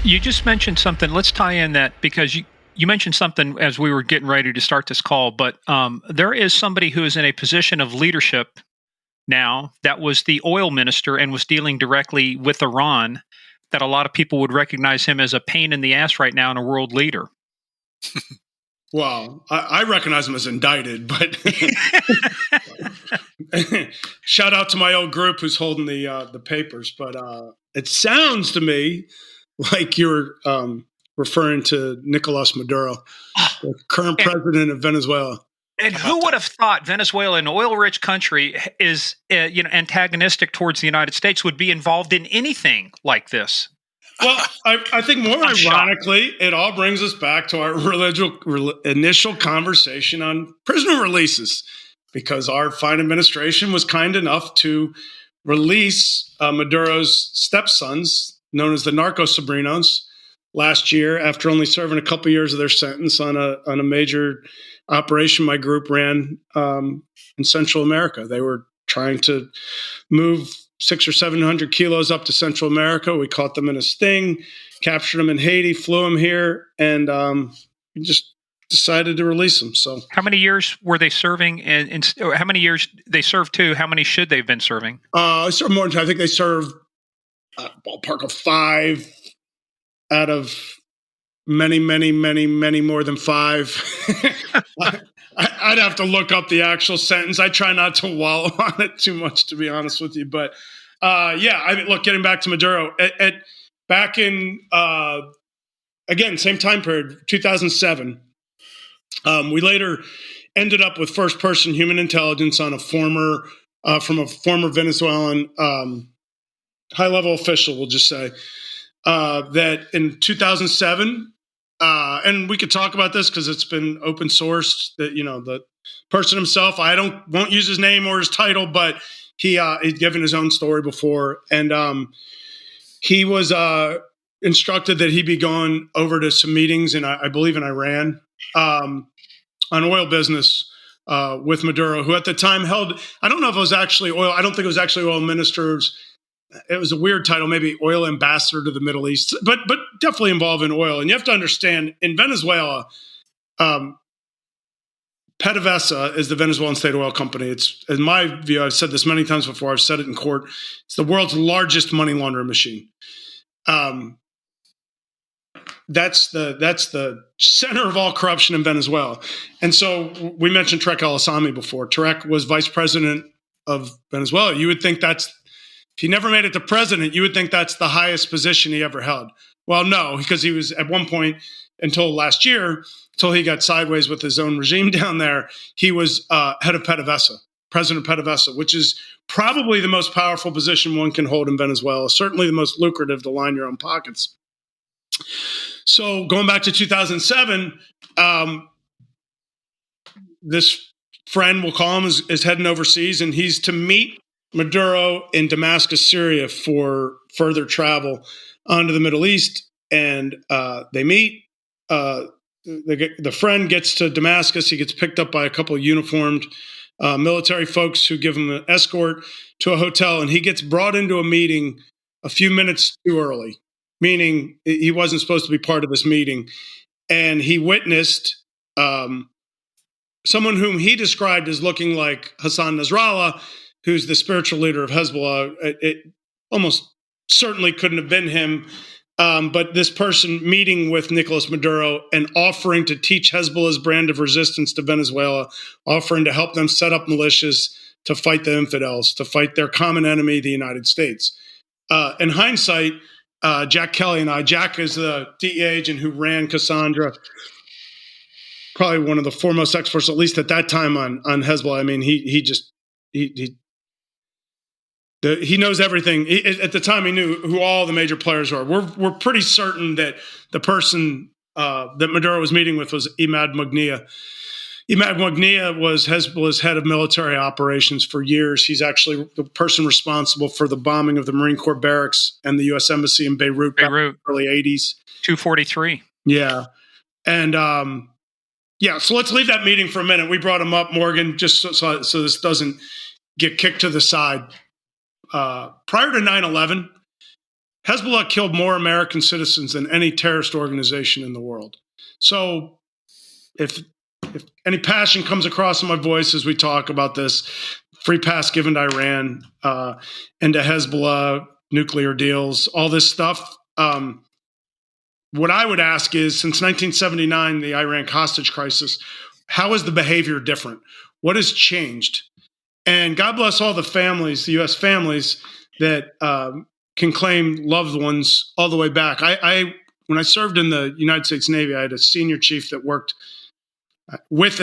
You just mentioned something. Let's tie in that because you mentioned something as we were getting ready to start this call. But there is somebody who is in a position of leadership now that was the oil minister and was dealing directly with Iran. That a lot of people would recognize him as a pain in the ass right now and a world leader. Well, I recognize him as indicted, but shout out to my old group who's holding the papers. But it sounds to me like you're referring to Nicolas Maduro, the current president of Venezuela. And who would have thought Venezuela, an oil-rich country, is antagonistic towards the United States, would be involved in anything like this? Well, I think more ironically, it all brings us back to our initial conversation on prisoner releases, because our fine administration was kind enough to release Maduro's stepsons, known as the narco sobrinos, last year after only serving a couple years of their sentence on a major operation my group ran in Central America. They were trying to move 600 or 700 kilos up to Central America. We caught them in a sting, captured them in Haiti, flew them here, and we just decided to release them. So, how many years were they serving? And how many years they served too? How many should they have been serving? I served more than I think they served a ballpark of 5 out of many more than 5. I'd have to look up the actual sentence. I try not to wallow on it too much, to be honest with you. But yeah, I mean, look, getting back to Maduro, back in again, same time period, 2007. We later ended up with first-person human intelligence on a former Venezuelan high-level official, we'll just say, that in 2007. And we could talk about this because it's been open sourced. That the person himself, won't use his name or his title, but he'd given his own story before, and he was instructed that he be going over to some meetings I believe in Iran on oil business with Maduro, who at the time held, I don't know if it was actually oil. I don't think it was actually oil ministers. It was a weird title, maybe oil ambassador to the Middle East, but definitely involved in oil. And you have to understand, in Venezuela, PDVSA is the Venezuelan state oil company. It's, in my view, I've said this many times before, I've said it in court, it's the world's largest money laundering machine. That's the center of all corruption in Venezuela. And so we mentioned Tarek El-Assami before. Tarek was vice president of Venezuela. You would think if he never made it to president, you would think that's the highest position he ever held. Well, no, because he was at one point until last year, until he got sideways with his own regime down there, he was head of PDVSA, president of PDVSA, which is probably the most powerful position one can hold in Venezuela, certainly the most lucrative to line your own pockets. So going back to 2007, this friend, we'll call him, is heading overseas, and he's to meet Maduro in Damascus, Syria, for further travel onto the Middle East. And they meet. The friend gets to Damascus. He gets picked up by a couple of uniformed military folks who give him an escort to a hotel, and he gets brought into a meeting a few minutes too early, meaning he wasn't supposed to be part of this meeting. And he witnessed someone whom he described as looking like Hassan Nasrallah, who's the spiritual leader of Hezbollah. It almost certainly couldn't have been him. But this person meeting with Nicolas Maduro and offering to teach Hezbollah's brand of resistance to Venezuela, offering to help them set up militias to fight the infidels, to fight their common enemy, the United States. In hindsight, Jack Kelly and Jack is the DEA agent who ran Cassandra, probably one of the foremost experts, at least at that time, on Hezbollah. I mean, he knows everything. At the time, he knew who all the major players were. We're pretty certain that the person that Maduro was meeting with was Imad Mughniya. Imad Mughniya was Hezbollah's head of military operations for years. He's actually the person responsible for the bombing of the Marine Corps barracks and the U.S. Embassy in Beirut. In the early 80s. 243. Yeah. And so let's leave that meeting for a minute. We brought him up, Morgan, just so this doesn't get kicked to the side. Prior to 9/11, Hezbollah killed more American citizens than any terrorist organization in the world. So if any passion comes across in my voice as we talk about this, free pass given to Iran and to Hezbollah, nuclear deals, all this stuff, what I would ask is, since 1979, the Iran hostage crisis, how is the behavior different? What has changed? And God bless all the families, the U.S. families that can claim loved ones all the way back. When I served in the United States Navy, I had a senior chief that worked with,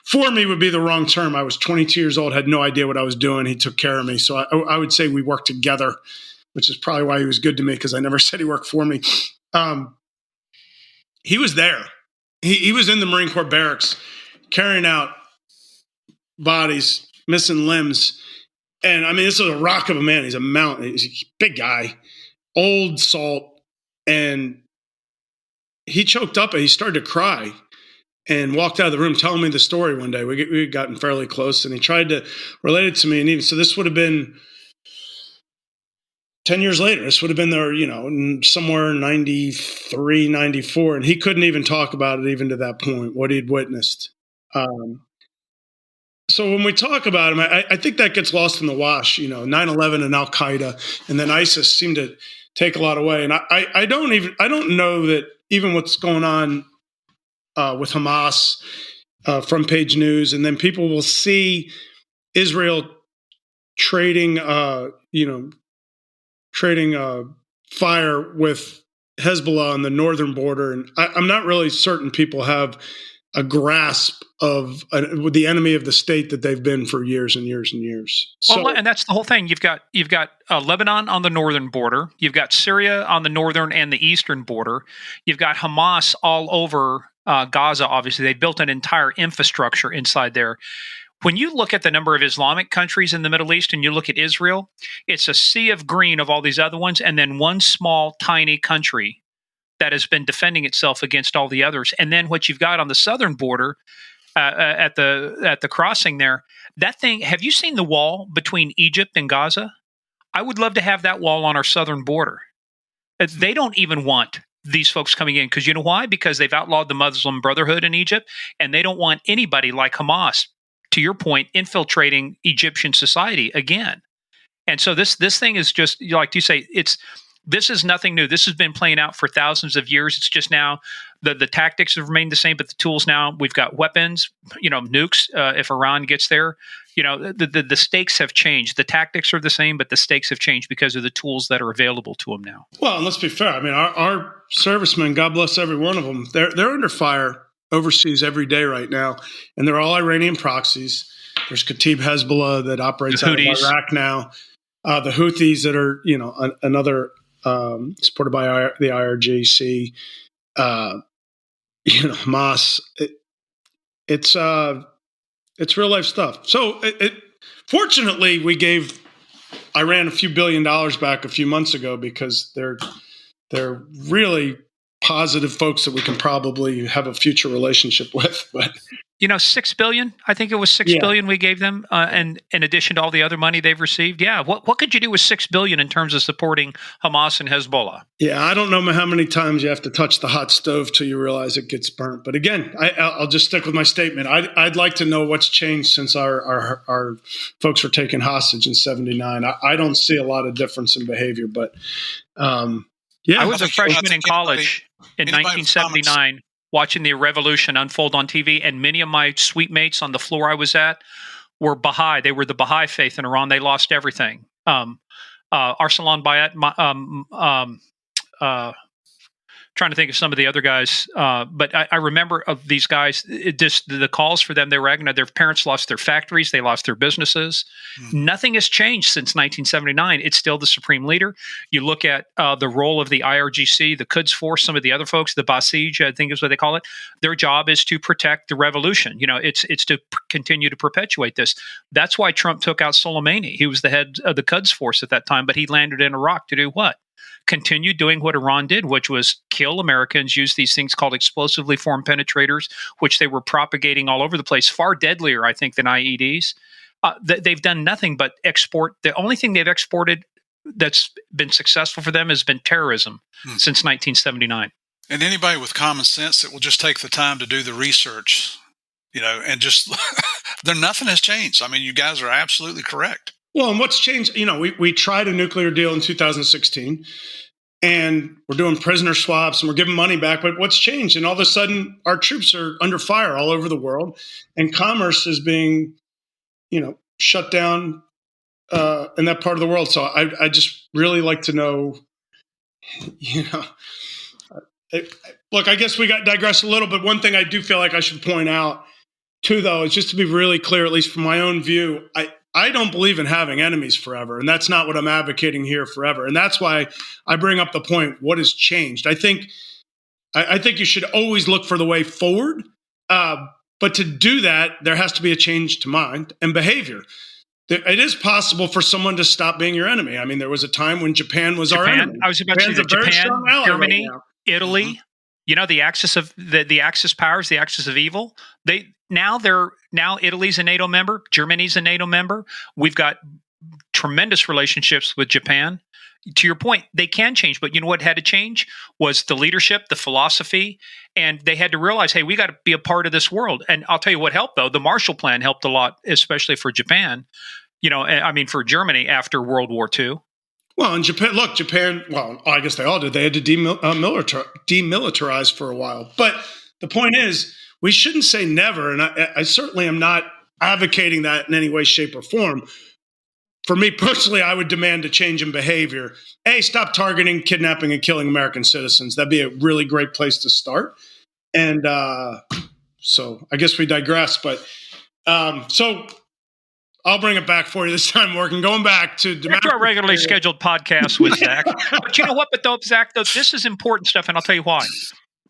for me would be the wrong term. I was 22 years old, had no idea what I was doing. He took care of me. So I would say we worked together, which is probably why he was good to me, because I never said he worked for me. He was there. He was in the Marine Corps barracks carrying out bodies, missing limbs. And I mean, this is a rock of a man. He's a mountain. He's a big guy, old salt. And he choked up and he started to cry and walked out of the room telling me the story one day. We had gotten fairly close, and he tried to relate it to me. And even so, this would have been 10 years later. This would have been there, somewhere in 93, 94. And he couldn't even talk about it even to that point, what he'd witnessed. So when we talk about him, I think that gets lost in the wash. 9/11 and Al-Qaeda, and then ISIS seem to take a lot away. And I don't know that even what's going on with Hamas, front page news, and then people will see Israel trading fire with Hezbollah on the northern border. And I'm not really certain people have a grasp of the enemy of the state that they've been for years and years and years. Well, and that's the whole thing. You've got Lebanon on the northern border. You've got Syria on the northern and the eastern border. You've got Hamas all over Gaza. Obviously, they built an entire infrastructure inside there. When you look at the number of Islamic countries in the Middle East and you look at Israel, it's a sea of green of all these other ones, and then one small, tiny country that has been defending itself against all the others. And then what you've got on the southern border at the crossing there, that thing, have you seen the wall between Egypt and Gaza? I would love to have that wall on our southern border. They don't even want these folks coming in, because you know why? Because they've outlawed the Muslim Brotherhood in Egypt, and they don't want anybody like Hamas, to your point, infiltrating Egyptian society again. And so this thing is just, like you say, this is nothing new. This has been playing out for thousands of years. It's just now the tactics have remained the same, but the tools now, we've got weapons, nukes. If Iran gets there, the stakes have changed. The tactics are the same, but the stakes have changed because of the tools that are available to them now. Well, and let's be fair. I mean, our servicemen, God bless every one of them, they're under fire overseas every day right now, and they're all Iranian proxies. There's Kataib Hezbollah that operates out of Iraq now. The Houthis that are, another supported by the IRGC, Hamas. It's real life stuff. So fortunately, we gave Iran a few $1 billion back a few months ago, because they're really positive folks that we can probably have a future relationship with. But $6 billion. I think it was $6 billion we gave them, and in addition to all the other money they've received. Yeah, what could you do with $6 billion in terms of supporting Hamas and Hezbollah? Yeah, I don't know how many times you have to touch the hot stove till you realize it gets burnt. But again, I'll just stick with my statement. I'd like to know what's changed since our folks were taken hostage in '79. I don't see a lot of difference in behavior, but I was a freshman in college in 1979. Watching the revolution unfold on TV, and many of my suite mates on the floor I was at were Baha'i. They were the Baha'i faith in Iran. They lost everything. Arsalan Bayat, trying to think of some of the other guys, but I remember of these guys, the calls for them, they were agony. Their parents lost their factories, they lost their businesses. Nothing has changed since 1979. It's still the supreme leader. You look at the role of the IRGC, the Quds Force, some of the other folks, the Basij, I think is what they call it. Their job is to protect the revolution. It's to continue to perpetuate this. That's why Trump took out Soleimani. He was the head of the Quds Force at that time, but he landed in Iraq to do what? Continue doing what Iran did, which was kill Americans, use these things called explosively formed penetrators, which they were propagating all over the place, far deadlier, I think, than IEDs. They've done nothing but export. The only thing they've exported that's been successful for them has been terrorism since 1979. And anybody with common sense that will just take the time to do the research, and just nothing has changed. I mean, you guys are absolutely correct. Well, and what's changed? We tried a nuclear deal in 2016, and we're doing prisoner swaps and we're giving money back. But what's changed? And all of a sudden, our troops are under fire all over the world, and commerce is being, shut down in that part of the world. So I just really like to know, look, I guess we got digressed a little, but one thing I do feel like I should point out too, though, is just to be really clear, at least from my own view, I don't believe in having enemies forever. And that's not what I'm advocating here forever. And that's why I bring up the point, what has changed? I think you should always look for the way forward. But to do that, there has to be a change to mind and behavior. It is possible for someone to stop being your enemy. I mean, there was a time when Japan was our enemy. I was about to say Japan, Germany, Italy, the axis of the axis powers, the axis of evil. Now Italy's a NATO member, Germany's a NATO member. We've got tremendous relationships with Japan. To your point, they can change, but you know what had to change was the leadership, the philosophy, and they had to realize, hey, we got to be a part of this world. And I'll tell you what helped, though. The Marshall Plan helped a lot, especially for Japan. For Germany after World War II. Well, in Japan, well, I guess they all did. They had to demilitarize for a while. But the point is, we shouldn't say never, and I certainly am not advocating that in any way, shape, or form. For me personally, I would demand a change in behavior. Stop targeting, kidnapping, and killing American citizens. That'd be a really great place to start. And so I guess we digress. But so I'll bring it back for you this time, Morgan. Going back to our regularly scheduled podcast with Zach. But you know what, Zach, this is important stuff, and I'll tell you why.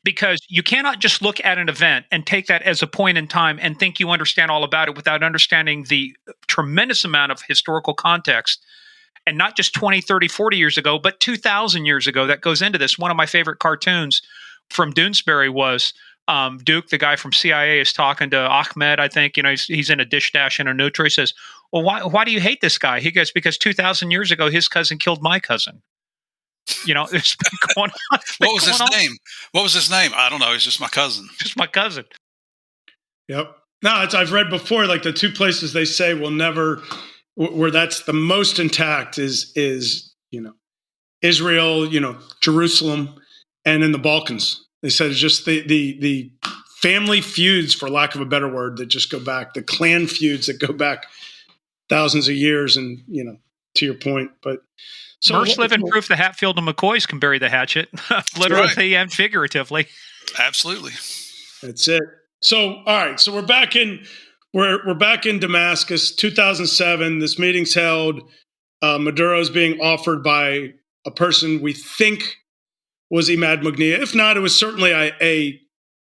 Because you cannot just look at an event and take that as a point in time and think you understand all about it without understanding the tremendous amount of historical context, and not just 20, 30, 40 years ago, but 2,000 years ago that goes into this. One of my favorite cartoons from Doonesbury was Duke, the guy from CIA, is talking to Ahmed, I think. He's in a dish dash and a neutral. He says, well, why do you hate this guy? He goes, because 2,000 years ago, his cousin killed my cousin. It's been going on. What was his name? What was his name? I don't know. He's just my cousin. Just my cousin. Yep. No, I've read before, like the two places they say will never, where that's the most intact is Israel, Jerusalem, and in the Balkans. They said it's just the family feuds, for lack of a better word, that just go back, the clan feuds that go back thousands of years, and to your point, but. So Merce living proof the Hatfield and McCoys can bury the hatchet, literally and figuratively. Absolutely. That's it. So, all right. So we're back in Damascus, 2007. This meeting's held. Maduro's being offered by a person we think was Imad Mughniyeh. If not, it was certainly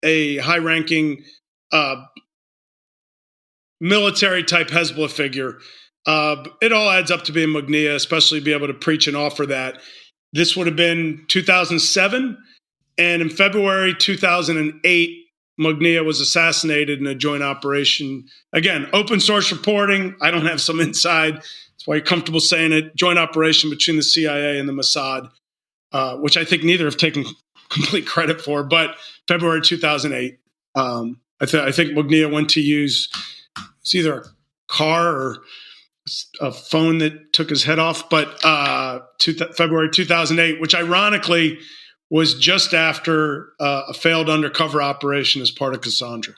a high-ranking military-type Hezbollah figure. It all adds up to being Mughniyeh, especially be able to preach and offer that. This would have been 2007, and in February 2008, Mughniyeh was assassinated in a joint operation. Again, open source reporting. I don't have some inside. That's why you're comfortable saying it. Joint operation between the CIA and the Mossad, which I think neither have taken complete credit for. But February 2008, I think Mughniyeh went to use it's either a car or a phone that took his head off, but February 2008, which ironically was just after a failed undercover operation as part of Cassandra.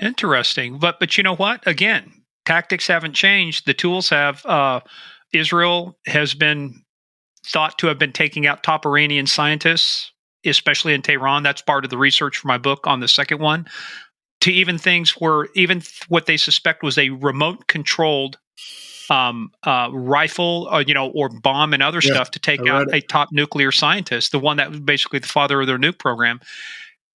Interesting. But you know what? Again, tactics haven't changed. The tools have. Israel has been thought to have been taking out top Iranian scientists, especially in Tehran. That's part of the research for my book on the second one. To even things where even what they suspect was a remote-controlled rifle, or bomb and other stuff to take out a top nuclear scientist, the one that was basically the father of their nuke program.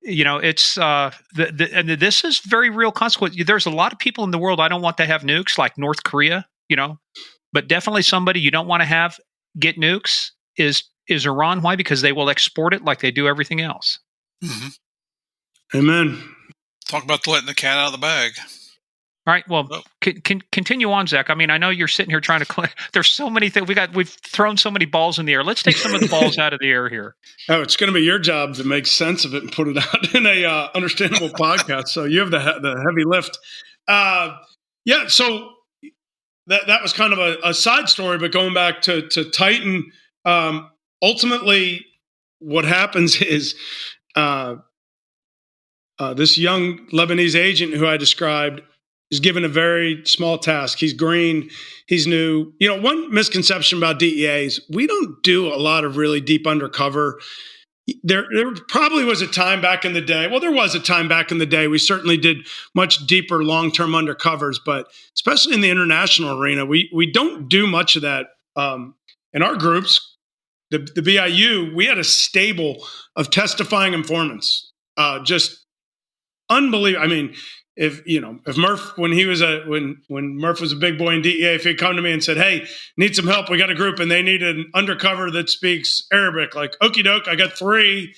It's and this is very real consequence. There's a lot of people in the world I don't want to have nukes, like North Korea, but definitely somebody you don't want to have get nukes is Iran. Why? Because they will export it like they do everything else. Mm-hmm. Amen. Talk about letting the cat out of the bag. All right. Well, Oh. continue on, Zach. I mean, I know you're sitting here trying to. There's so many things we've thrown so many balls in the air. Let's take some of the balls out of the air here. Oh, it's going to be your job to make sense of it and put it out in a understandable podcast. So you have the heavy lift. Yeah. So that was kind of a side story, but going back to Titan, ultimately, what happens is this young Lebanese agent who I described is given a very small task. He's green. He's new. One misconception about DEA is we don't do a lot of really deep undercover. There probably was a time back in the day. Well, there was a time back in the day. We certainly did much deeper long-term undercovers, but especially in the international arena, we don't do much of that. In our groups, the BIU, we had a stable of testifying informants. Just unbelievable. I mean, if Murph, when Murph was a big boy in DEA, if he'd come to me and said, "Hey, need some help? We got a group and they need an undercover that speaks Arabic," like, okie doke, I got 3.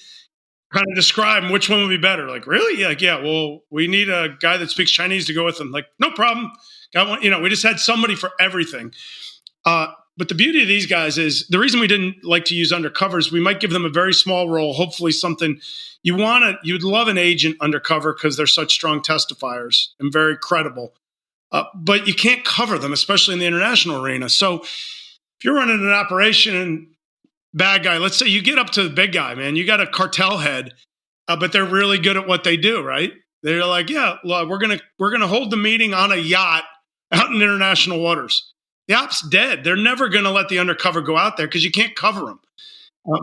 Kind of describe them, which one would be better. Like, really? Like, yeah, well, we need a guy that speaks Chinese to go with them. Like, no problem. Got one. We just had somebody for everything. But the beauty of these guys is the reason we didn't like to use undercovers, we might give them a very small role, hopefully something you'd love an agent undercover because they're such strong testifiers and very credible. But you can't cover them, especially in the international arena. So if you're running an operation and bad guy, let's say you get up to the big guy, man, you got a cartel head, but they're really good at what they do, right? They're like, yeah, we're gonna hold the meeting on a yacht out in international waters. The op's dead. They're never going to let the undercover go out there because you can't cover them.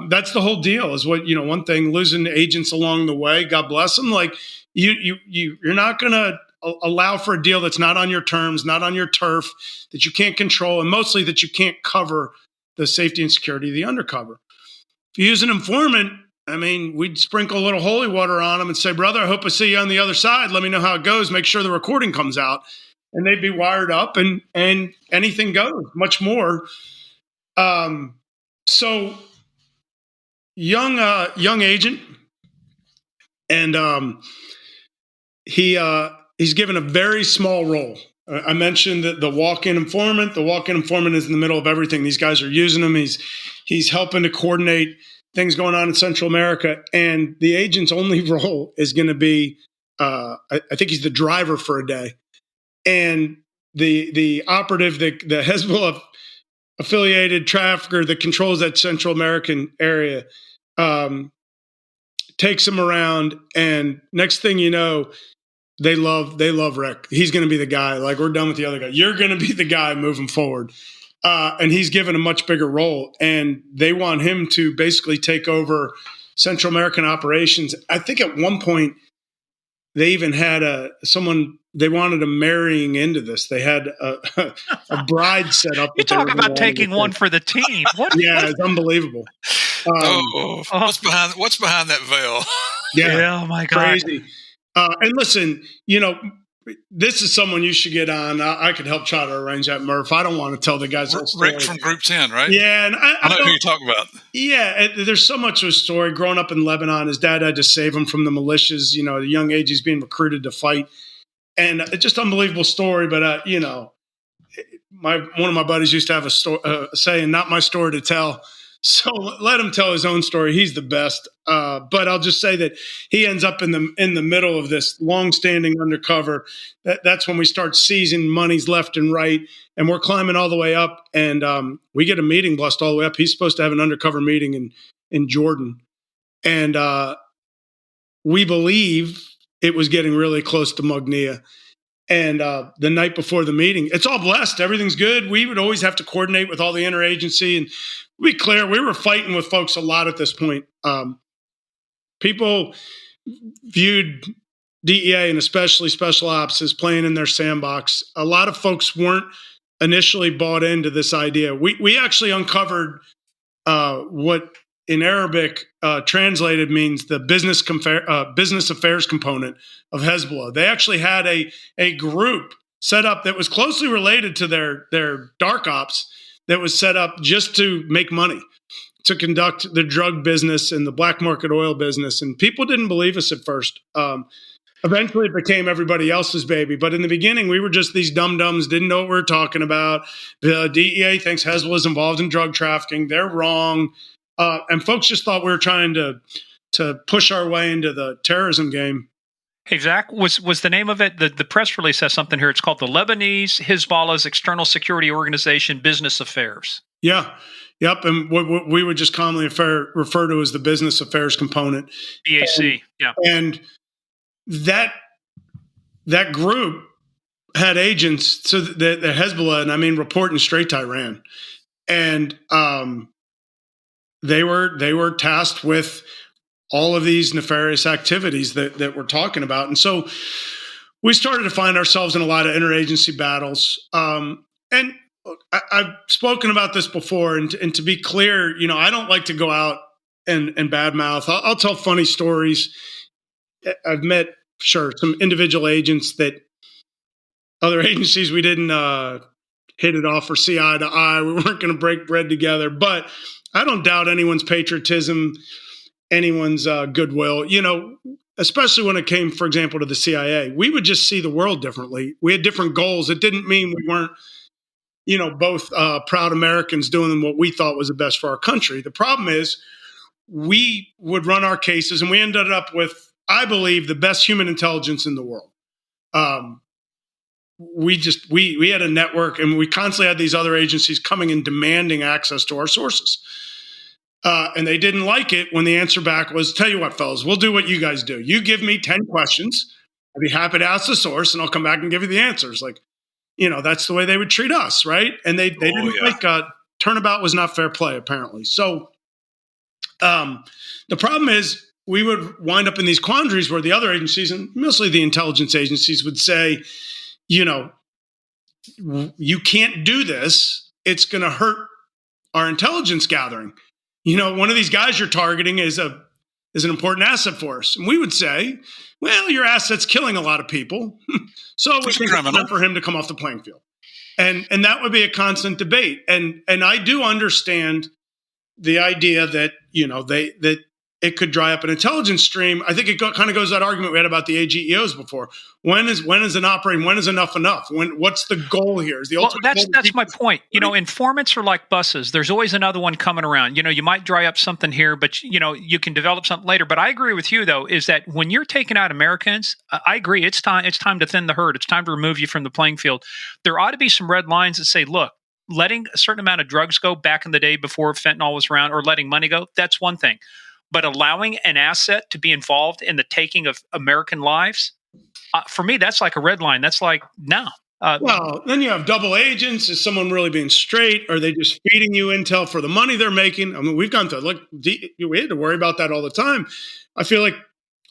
That's the whole deal. Is what one thing, losing agents along the way. God bless them. Like you're not going to allow for a deal that's not on your terms, not on your turf, that you can't control, and mostly that you can't cover the safety and security of the undercover. If you use an informant, I mean, we'd sprinkle a little holy water on them and say, "Brother, I hope I see you on the other side. Let me know how it goes. Make sure the recording comes out." And they'd be wired up and anything goes, much more. So young agent, and he's given a very small role. I mentioned that the walk-in informant. The walk-in informant is in the middle of everything. These guys are using him. He's helping to coordinate things going on in Central America. And the agent's only role is going to be, I think he's the driver for a day. And the operative, the Hezbollah affiliated trafficker that controls that Central American area, takes him around, and next thing you know, they love Rick. He's going to be the guy. Like, we're done with the other guy. You're going to be the guy moving forward. And he's given a much bigger role, and they want him to basically take over Central American operations. I think at one point they even had someone. They wanted him marrying into this. They had a bride set up. You talk about taking one for the team. It's unbelievable. What's behind that veil? Yeah, oh my God. Crazy. And listen, this is someone you should get on. I could help try to arrange that, Murph. I don't want to tell the guys. Rick from Group 10, right? Yeah, and I know who you're talking about. Yeah, there's so much of a story. Growing up in Lebanon, his dad had to save him from the militias. At a young age, he's being recruited to fight. And it's just unbelievable story. But, one of my buddies used to have a saying, "Not my story to tell." So let him tell his own story. He's the best. But I'll just say that he ends up in the middle of this long-standing undercover. That's when we start seizing monies left and right, and we're climbing all the way up. And we get a meeting blessed all the way up. He's supposed to have an undercover meeting in Jordan, and we believe it was getting really close to Mognia. And the night before the meeting, it's all blessed. Everything's good. We would always have to coordinate with all the interagency. And to be clear, we were fighting with folks a lot at this point. People viewed DEA and especially Special Ops as playing in their sandbox. A lot of folks weren't initially bought into this idea. We actually uncovered what in Arabic translated means the business affairs component of Hezbollah. They actually had a group set up that was closely related to their dark ops that was set up just to make money, to conduct the drug business and the black market oil business. And people didn't believe us at first. Eventually, it became everybody else's baby. But in the beginning, we were just these dum-dums, didn't know what we were talking about. The DEA thinks Hezbollah is involved in drug trafficking. They're wrong. And folks just thought we were trying to push our way into the terrorism game. Hey, Zach, was the name of it? The press release has something here. It's called the Lebanese Hizballah's External Security Organization Business Affairs. Yeah. Yep. And what we would just commonly refer to as the business affairs component. BAC. Yeah. And that group had agents, so the Hezbollah, and I mean reporting straight to Iran. And they were tasked with all of these nefarious activities that we're talking about. And so we started to find ourselves in a lot of interagency battles. And I've spoken about this before, and to be clear, I don't like to go out and badmouth. I'll tell funny stories. I've met, some individual agents that other agencies we didn't hit it off or see eye to eye. We weren't going to break bread together. But I don't doubt anyone's patriotism, anyone's goodwill, especially when it came, for example, to the CIA. We would just see the world differently. We had different goals. It didn't mean we weren't, both proud Americans doing what we thought was the best for our country. The problem is we would run our cases, and we ended up with, I believe, the best human intelligence in the world. We had a network, and we constantly had these other agencies coming and demanding access to our sources. And they didn't like it when the answer back was, tell you what, fellas, we'll do what you guys do. You give me 10 questions. I'd be happy to ask the source, and I'll come back and give you the answers. Like, that's the way they would treat us, right? And they didn't like turnabout was not fair play, apparently. So the problem is we would wind up in these quandaries where the other agencies, and mostly the intelligence agencies, would say, you can't do this. It's going to hurt our intelligence gathering. One of these guys you're targeting is an important asset for us. And we would say, well, your asset's killing a lot of people. So we think it's time for him to come off the playing field. And that would be a constant debate. And I do understand the idea that, that it could dry up an intelligence stream. I think it kind of goes to that argument we had about the AGEOs before. When is an operating? When is enough? What's the goal here? Is the ultimate that's my point. Informants are like buses. There's always another one coming around. You might dry up something here, but you can develop something later. But I agree with you though, is that when you're taking out Americans, I agree. It's time to thin the herd. It's time to remove you from the playing field. There ought to be some red lines that say, look, letting a certain amount of drugs go back in the day before fentanyl was around, or letting money go, that's one thing. But allowing an asset to be involved in the taking of American lives, for me, that's like a red line. That's like, no. Well, then you have double agents. Is someone really being straight? Are they just feeding you intel for the money they're making? I mean, we've gone through, we had to worry about that all the time. I feel like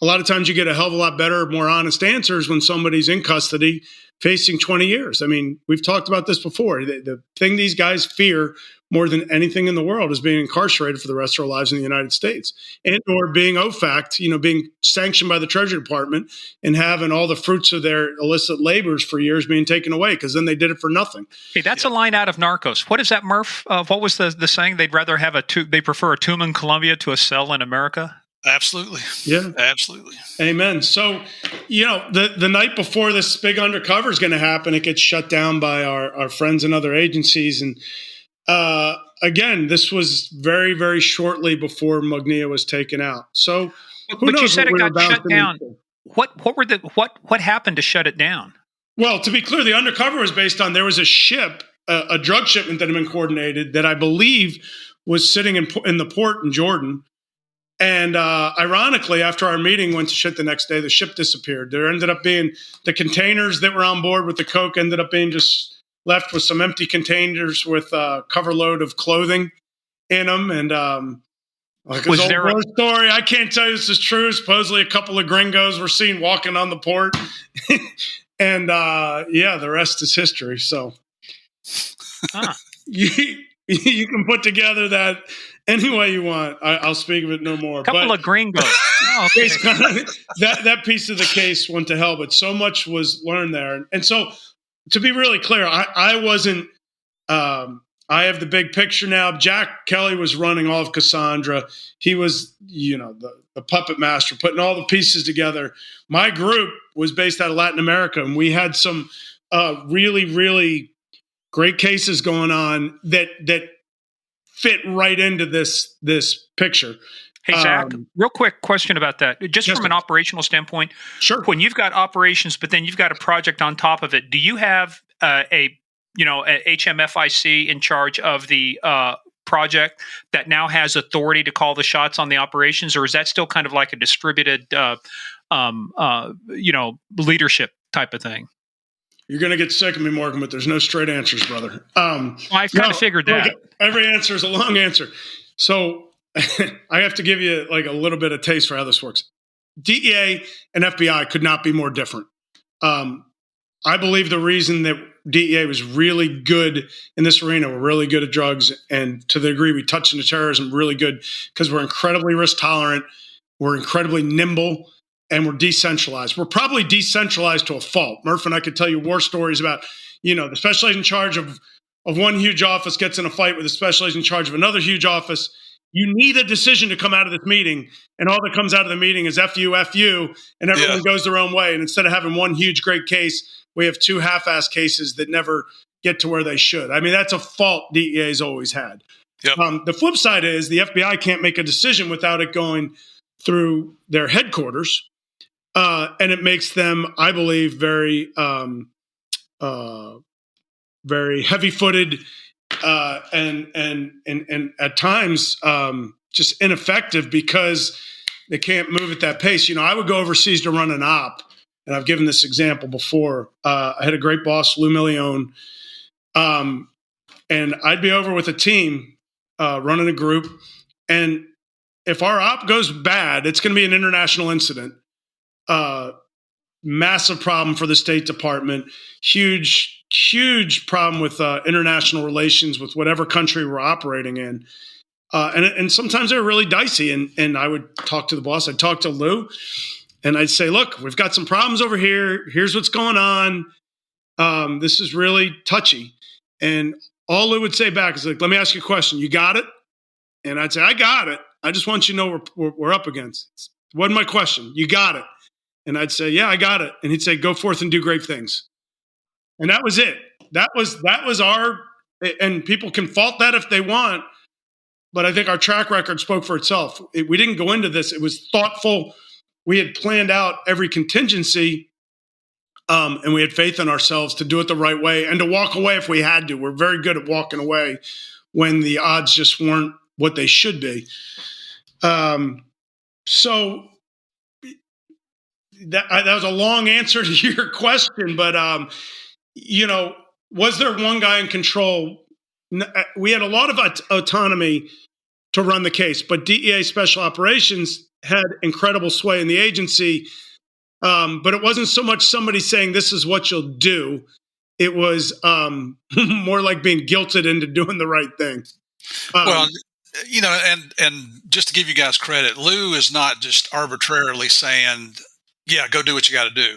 a lot of times you get a hell of a lot better, more honest answers when somebody's in custody facing 20 years. I mean, we've talked about this before. The thing these guys fear more than anything in the world is being incarcerated for the rest of their lives in the United States, and or being OFAC'd, being sanctioned by the Treasury Department and having all the fruits of their illicit labors for years being taken away, because then they did it for nothing. Hey, that's a line out of Narcos. What is that, Murph? What was the saying? They'd rather have they prefer a tomb in Colombia to a cell in America? Absolutely. Yeah. Absolutely. Amen. So, the night before this big undercover is going to happen, it gets shut down by our friends and other agencies. And again, this was very, very shortly before Mugnia was taken out. So, but you said it got shut down. What happened to shut it down? Well, to be clear, the undercover was based on, there was a ship, a drug shipment that had been coordinated that I believe was sitting in the port in Jordan. And ironically, after our meeting went to shit the next day, the ship disappeared. There ended up being the containers that were on board with the coke ended up being just left with some empty containers with a cover load of clothing in them. And was there a story? I can't tell you this is true. Supposedly a couple of gringos were seen walking on the port. And the rest is history. So you can put together that any way you want. I'll speak of it no more. A couple of gringos. Oh, okay. that piece of the case went to hell, but so much was learned there. And so, to be really clear, I wasn't I have the big picture now. Jack Kelly was running all of Cassandra. He was, the puppet master, putting all the pieces together. My group was based out of Latin America, and we had some really, really great cases going on that fit right into this picture. Hey, Zach, real quick question about that. Just from an operational standpoint, sure. When you've got operations, but then you've got a project on top of it, do you have a HMFIC in charge of the project that now has authority to call the shots on the operations, or is that still kind of like a distributed, leadership type of thing? You're going to get sick of me, Morgan, but there's no straight answers, brother. I kind of figured that. Every answer is a long answer. So I have to give you like a little bit of taste for how this works. DEA and FBI could not be more different. I believe the reason that DEA was really good in this arena, we're really good at drugs, and to the degree we touch into terrorism, really good because we're incredibly risk tolerant, we're incredibly nimble, and we're decentralized. We're probably decentralized to a fault. Murph and I could tell you war stories about, the special agent in charge of one huge office gets in a fight with a special agent in charge of another huge office. You need a decision to come out of this meeting, and all that comes out of the meeting is F you, and everyone goes their own way. And instead of having one huge, great case, we have two half-assed cases that never get to where they should. I mean, that's a fault DEA's always had. Yep. The flip side is the FBI can't make a decision without it going through their headquarters, and it makes them, I believe, very, very heavy-footed and at times just ineffective because they can't move at that pace. I would go overseas to run an op. And I've given this example before. I had a great boss, Lou Milione, and I'd be over with a team running a group. And if our op goes bad, it's going to be an international incident. Massive problem for the State Department. Huge problem with international relations with whatever country we're operating in. And sometimes they're really dicey. And I would talk to the boss. I'd talk to Lou. And I'd say, look, we've got some problems over here. Here's what's going on. This is really touchy. And all Lou would say back is like, let me ask you a question. You got it? And I'd say, I got it. I just want you to know we're up against. It wasn't my question. You got it. And I'd say, yeah, I got it. And he'd say, go forth and do great things. And that was it. That was our, and people can fault that if they want, but I think our track record spoke for itself. We didn't go into this. It was thoughtful. We had planned out every contingency, and we had faith in ourselves to do it the right way and to walk away if we had to. We're very good at walking away when the odds just weren't what they should be. So that was a long answer to your question, but was there one guy in control? We had a lot of autonomy to run the case, but DEA Special Operations had incredible sway in the agency, but it wasn't so much somebody saying this is what you'll do. It was more like being guilted into doing the right thing. And just to give you guys credit, Lou is not just arbitrarily saying, yeah, go do what you got to do.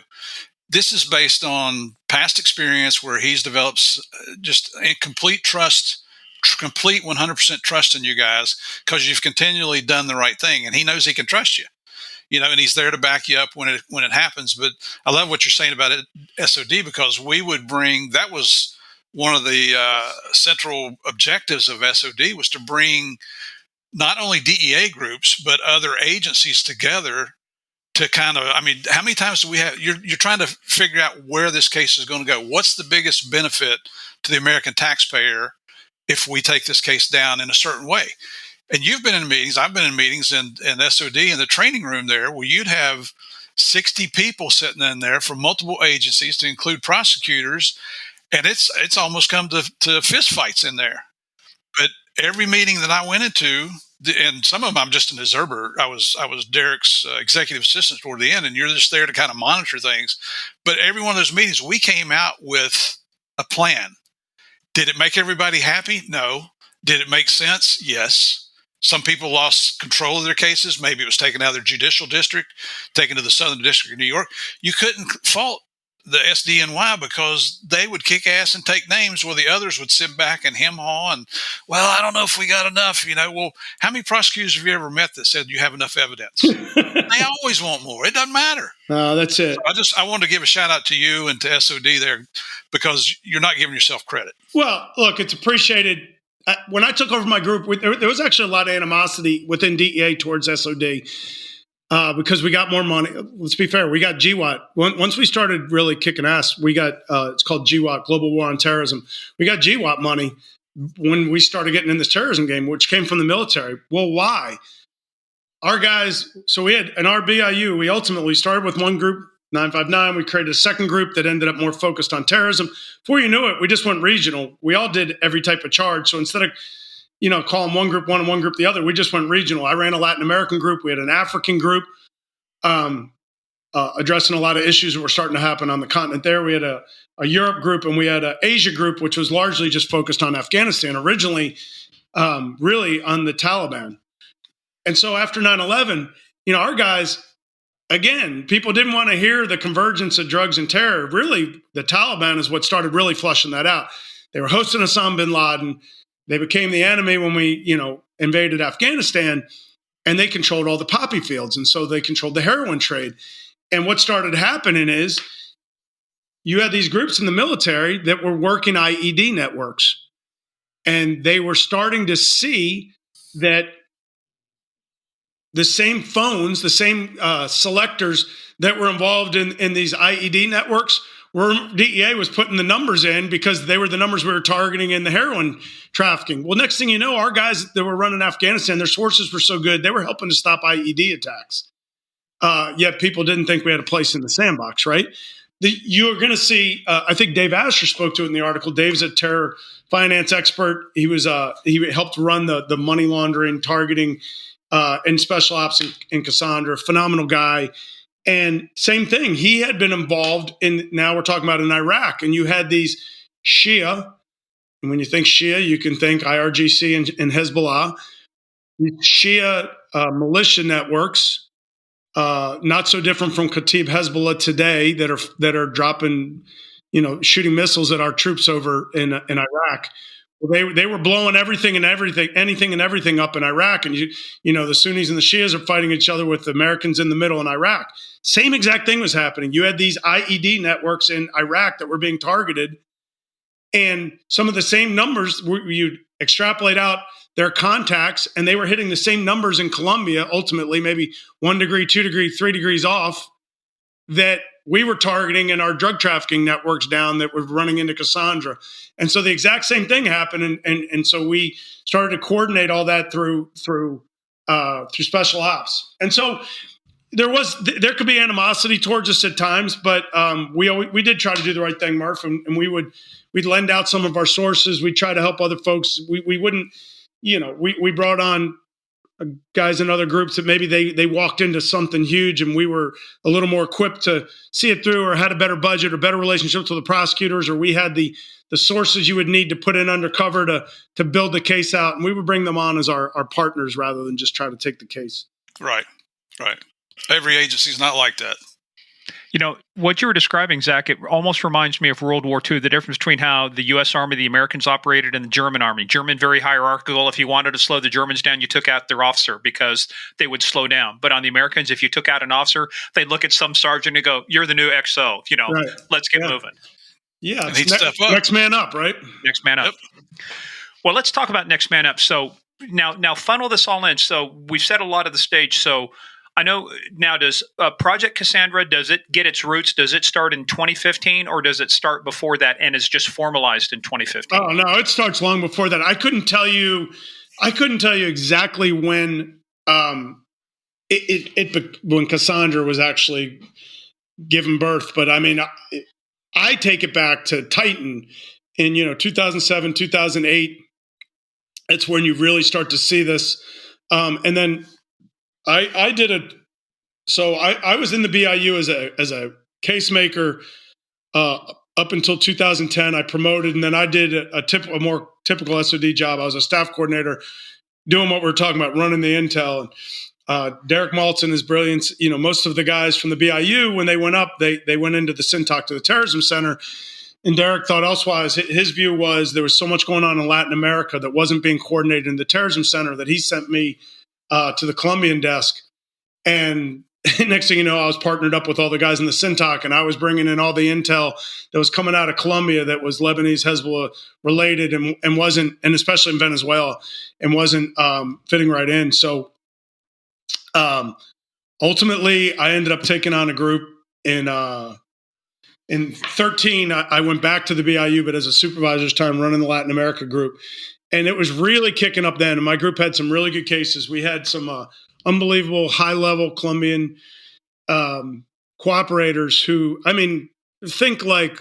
This is based on past experience where he's developed just complete trust, complete 100% trust in you guys because you've continually done the right thing, and he knows he can trust you. And he's there to back you up when it happens. But I love what you're saying about it, SOD, because that was one of the central objectives of SOD was to bring not only DEA groups but other agencies together to kind of, how many times do we have, you're trying to figure out where this case is going to go. What's the biggest benefit to the American taxpayer if we take this case down in a certain way? And you've been in meetings, I've been in meetings in SOD in the training room there where you'd have 60 people sitting in there from multiple agencies to include prosecutors. And it's almost come to fist fights in there. But every meeting that I went into, and some of them I'm just an observer. I was Derek's executive assistant toward the end, and you're just there to kind of monitor things. But every one of those meetings, we came out with a plan. Did it make everybody happy? No. Did it make sense? Yes. Some people lost control of their cases. Maybe it was taken out of their judicial district, taken to the Southern District of New York. You couldn't fault the SDNY because they would kick ass and take names while the others would sit back and hem-haw and, well, I don't know if we got enough. Well, how many prosecutors have you ever met that said you have enough evidence? They always want more. It doesn't matter. That's it. So I wanted to give a shout out to you and to SOD there because you're not giving yourself credit. Well, look, it's appreciated. When I took over my group, there was actually a lot of animosity within DEA towards SOD. Because we got more money. Let's be fair. We got GWAT. Once we started really kicking ass, we got, it's called GWAT, Global War on Terrorism. We got GWAT money when we started getting in this terrorism game, which came from the military. Well, why? Our guys, so we had, in our BIU, we ultimately started with one group, 959. We created a second group that ended up more focused on terrorism. Before you knew it, we just went regional. We all did every type of charge. So instead of calling one group one and one group the other, we just went regional. I ran a Latin American group. We had an African group addressing a lot of issues that were starting to happen on the continent there. We had a Europe group, and we had an Asia group, which was largely just focused on Afghanistan, originally really on the Taliban. And so after 9/11, our guys, again, people didn't want to hear the convergence of drugs and terror. Really, the Taliban is what started really flushing that out. They were hosting Osama bin Laden. They became the enemy when we, invaded Afghanistan, and they controlled all the poppy fields. And so they controlled the heroin trade. And what started happening is you had these groups in the military that were working IED networks. And they were starting to see that the same phones, the same selectors that were involved in these IED networks, DEA was putting the numbers in because they were the numbers we were targeting in the heroin trafficking. Well, next thing you know, our guys that were running Afghanistan, their sources were so good, they were helping to stop IED attacks. Yet people didn't think we had a place in the sandbox, right? You're going to see, I think Dave Asher spoke to it in the article. Dave's a terror finance expert. He helped run the money laundering, targeting, and special ops in Cassandra. Phenomenal guy. And same thing, he had been involved in, now we're talking about in Iraq, and you had these Shia, and when you think Shia, you can think IRGC and Hezbollah, Shia militia networks, not so different from Kataib Hezbollah today that are dropping, shooting missiles at our troops over in Iraq. Well, they were blowing anything and everything up in Iraq, and the Sunnis and the Shias are fighting each other with the Americans in the middle in Iraq. Same exact thing was happening. You had these IED networks in Iraq that were being targeted, and some of the same numbers you'd extrapolate out their contacts, and they were hitting the same numbers in Colombia. Ultimately, maybe 1 degree, 2 degree, 3 degrees off that we were targeting in our drug trafficking networks down that were running into Cassandra. And so the exact same thing happened. And so we started to coordinate all that through special ops. And so there could be animosity towards us at times, but we did try to do the right thing, Murph, and we'd lend out some of our sources. We'd try to help other folks. We wouldn't, we brought on guys in other groups that maybe they walked into something huge, and we were a little more equipped to see it through, or had a better budget or better relationships with the prosecutors, or we had the sources you would need to put in undercover to build the case out. And we would bring them on as our partners rather than just try to take the case. Right. Every agency is not like that. What you were describing, Zach, it almost reminds me of World War II, the difference between how the U.S. Army, the Americans operated, and the German Army. German, very hierarchical. If you wanted to slow the Germans down, you took out their officer because they would slow down. But on the Americans, if you took out an officer, they'd look at some sergeant and go, "You're the new XO, right. Let's get moving." Yeah, next man up, right? Next man up. Yep. Well, let's talk about next man up. So now funnel this all in. So we've set a lot of the stage. So I know now, does Project Cassandra, does it get its roots? Does it start in 2015, or does it start before that and is just formalized in 2015? Oh, no, it starts long before that. I couldn't tell you exactly when when Cassandra was actually given birth, but I mean, I take it back to Titan in 2007, 2008. It's when you really start to see this, and then I did it. So I was in the BIU as a case maker up until 2010. I promoted, and then I did a more typical SOD job. I was a staff coordinator, doing what we're talking about, running the intel. Derek Maltz and his brilliance, most of the guys from the BIU, when they went up, they went into the SINTOC to the Terrorism Center. And Derek thought elsewise. His view was there was so much going on in Latin America that wasn't being coordinated in the Terrorism Center that he sent me to the Colombian desk. And next thing you know, I was partnered up with all the guys in the SINTOC, and I was bringing in all the intel that was coming out of Colombia that was Lebanese Hizballah related and wasn't, and especially in Venezuela, and wasn't fitting right in. So ultimately, I ended up taking on a group in 13. I went back to the BIU, but as a supervisor's time running the Latin America group. And it was really kicking up then. And my group had some really good cases. We had some unbelievable high-level Colombian cooperators who, think like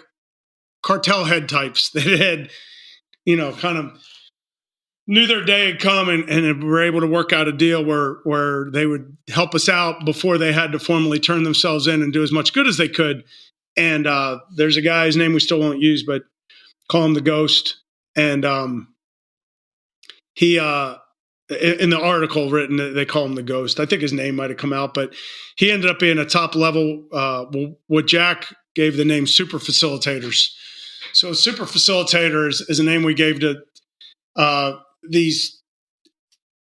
cartel head types that had, kind of knew their day had come and were able to work out a deal where they would help us out before they had to formally turn themselves in and do as much good as they could. And there's a guy, his name we still won't use, but call him the Ghost. And he, in the article written, they call him the Ghost. I think his name might have come out, but he ended up being a top level, what Jack gave the name super facilitators. So super facilitators is a name we gave to these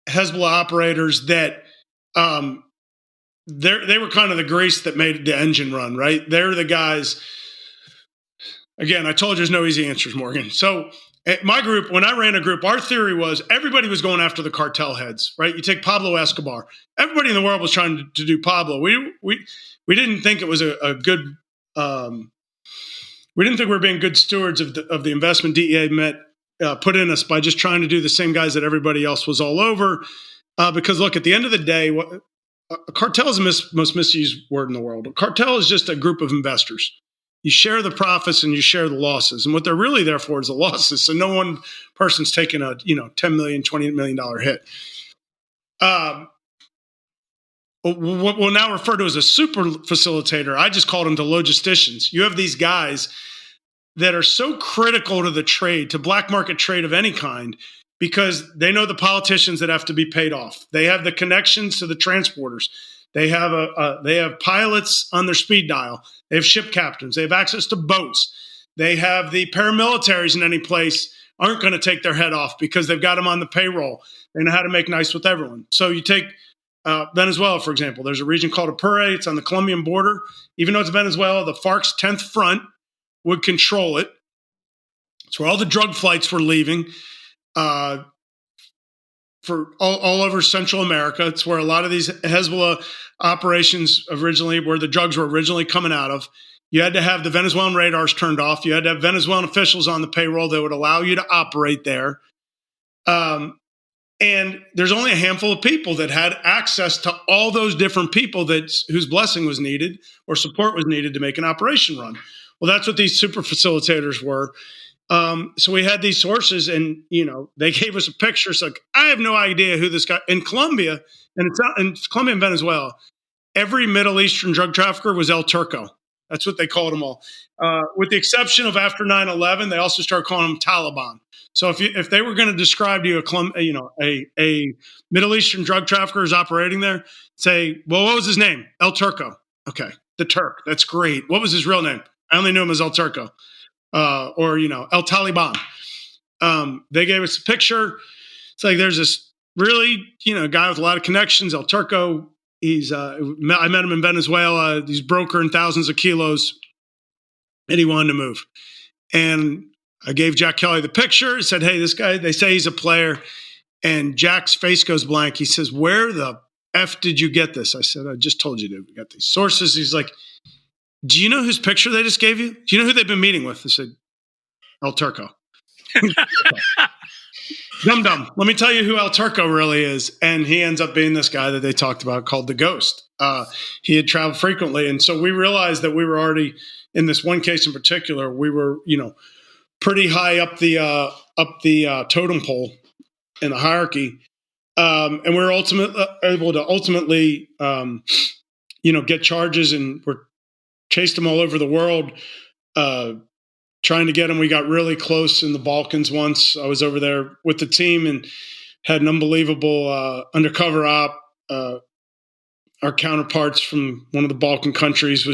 Hezbollah operators that they were kind of the grease that made the engine run, right? They're the guys. Again, I told you there's no easy answers, Morgan. So my group, when I ran a group, our theory was everybody was going after the cartel heads, right? You take Pablo Escobar. Everybody in the world was trying to do Pablo. We didn't think it was a good. We didn't think we were being good stewards of the investment DEA put in us by just trying to do the same guys that everybody else was all over. Because look, at the end of the day, a cartel is the most misused word in the world. A cartel is just a group of investors. You share the profits and you share the losses. And what they're really there for is the losses. So no one person's taking a $10 million, $20 million hit. What we'll now refer to as a super facilitator, I just called them the logisticians. You have these guys that are so critical to the trade, to black market trade of any kind, because they know the politicians that have to be paid off. They have the connections to the transporters. They have pilots on their speed dial. They have ship captains. They have access to boats. They have the paramilitaries in any place aren't going to take their head off because they've got them on the payroll. They know how to make nice with everyone. So you take Venezuela, for example. There's a region called Apure. It's on the Colombian border. Even though it's Venezuela, the FARC's 10th Front would control it. It's where all the drug flights were leaving. For all over Central America. It's where a lot of these Hezbollah operations originally, where the drugs were originally coming out of. You had to have the Venezuelan radars turned off. You had to have Venezuelan officials on the payroll that would allow you to operate there. And there's only a handful of people that had access to all those different people whose blessing was needed or support was needed to make an operation run. Well, that's what these super facilitators were. So we had these sources and, they gave us a picture. It's like, I have no idea who this guy in Colombia, and it's not in Colombia and Venezuela. Every Middle Eastern drug trafficker was El Turco. That's what they called them all. With the exception of after 9/11, they also started calling them Taliban. So if they were going to describe to you a Middle Eastern drug trafficker is operating there, say, well, what was his name? El Turco. Okay. The Turk. That's great. What was his real name? I only knew him as El Turco. Or El Taliban. They gave us a picture. It's like there's this really, guy with a lot of connections, El Turco. I met him in Venezuela. He's brokering thousands of kilos, and he wanted to move. And I gave Jack Kelly the picture. He said, hey, this guy, they say he's a player. And Jack's face goes blank. He says, where the F did you get this? I said, I just told you that we got these sources. He's like, do you know whose picture they just gave you? Do you know who they've been meeting with? I said, El Turco. Dum-dum. Let me tell you who El Turco really is. And he ends up being this guy that they talked about called the Ghost. He had traveled frequently. And so we realized that we were already, in this one case in particular, we were, pretty high up the totem pole in the hierarchy. And we were able to ultimately, get charges, and we're chased them all over the world, trying to get them. We got really close in the Balkans once. I was over there with the team and had an unbelievable undercover op our counterparts from one of the Balkan countries were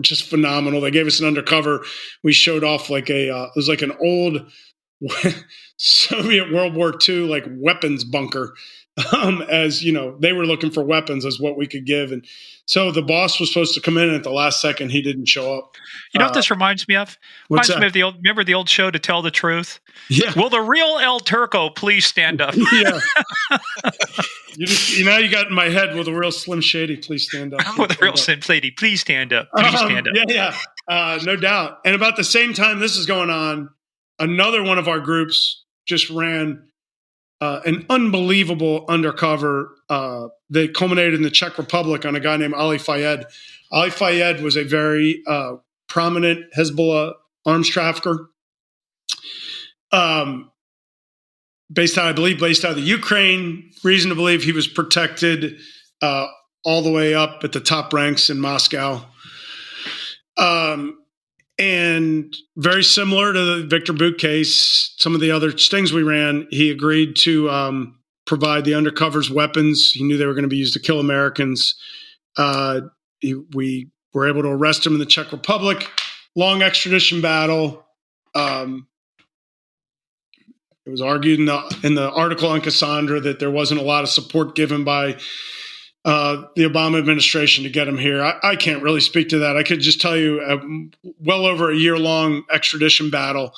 just phenomenal. They gave us an undercover. We showed off like it was like an old Soviet World War II like weapons bunker. As you know, they were looking for weapons as what we could give, and so the boss was supposed to come in, and at the last second he didn't show up. You know what this reminds me of? What's Reminds me that? of remember the old show To Tell the Truth? Yeah. Will the real El Turco please stand up? Yeah. You got in my head, will the real Slim Shady please stand up? Will the real Slim Shady please stand up? Please stand up. Yeah. No doubt. And about the same time this is going on, another one of our groups just ran an unbelievable undercover that culminated in the Czech Republic on a guy named Ali Fayed. Ali Fayed was a very prominent Hezbollah arms trafficker, based out of the Ukraine. Reason to believe he was protected all the way up at the top ranks in Moscow. And very similar to the Victor Boot case, some of the other stings we ran, he agreed to provide the undercovers weapons. He knew they were going to be used to kill Americans. We were able to arrest him in the Czech Republic. Long extradition battle. It was argued in the article on Cassandra that there wasn't a lot of support given by the Obama administration to get him here. I can't really speak to that. I could just tell you well over a year-long extradition battle.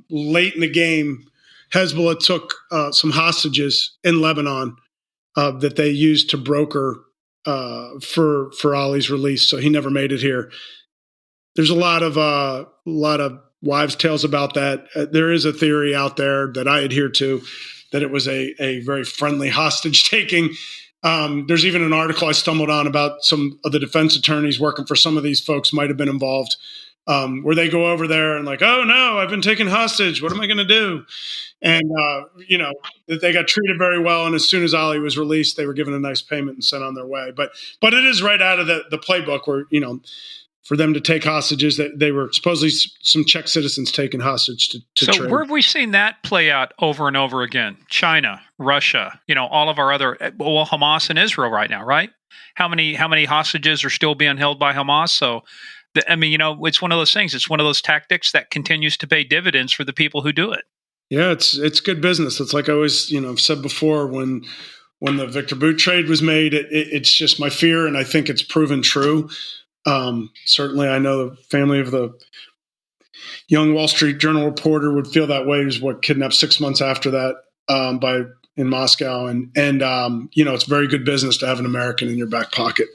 Late in the game, Hezbollah took some hostages in Lebanon that they used to broker for Ali's release. So he never made it here. There's a lot of wives' tales about that. There is a theory out there that I adhere to that it was a very friendly hostage taking. There's even an article I stumbled on about some of the defense attorneys working for some of these folks might have been involved, where they go over there and like, oh no, I've been taken hostage. What am I going to do? And, that they got treated very well. And as soon as Ali was released, they were given a nice payment and sent on their way. But it is right out of the playbook where, for them to take hostages, that they were supposedly some Czech citizens taken hostage to so trade. Where have we seen that play out over and over again? China, Russia, all of our other, Hamas and Israel right now, right? How many hostages are still being held by Hamas? So, it's one of those things. It's one of those tactics that continues to pay dividends for the people who do it. Yeah, it's good business. It's like I always, I've said before, when the Victor Boot trade was made, it's just my fear, and I think it's proven true. Certainly, I know the family of the young Wall Street Journal reporter would feel that way. He was kidnapped 6 months after that in Moscow, and it's very good business to have an American in your back pocket,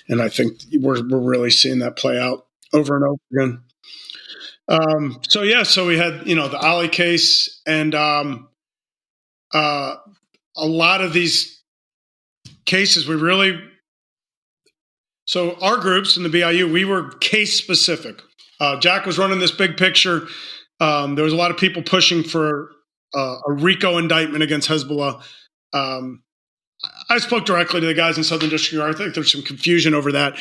and I think we're really seeing that play out over and over again. So we had the Ali case, and a lot of these cases we really. So our groups in the BIU, we were case specific. Jack was running this big picture. There was a lot of people pushing for a RICO indictment against Hezbollah. I spoke directly to the guys in Southern District. I think there's some confusion over that.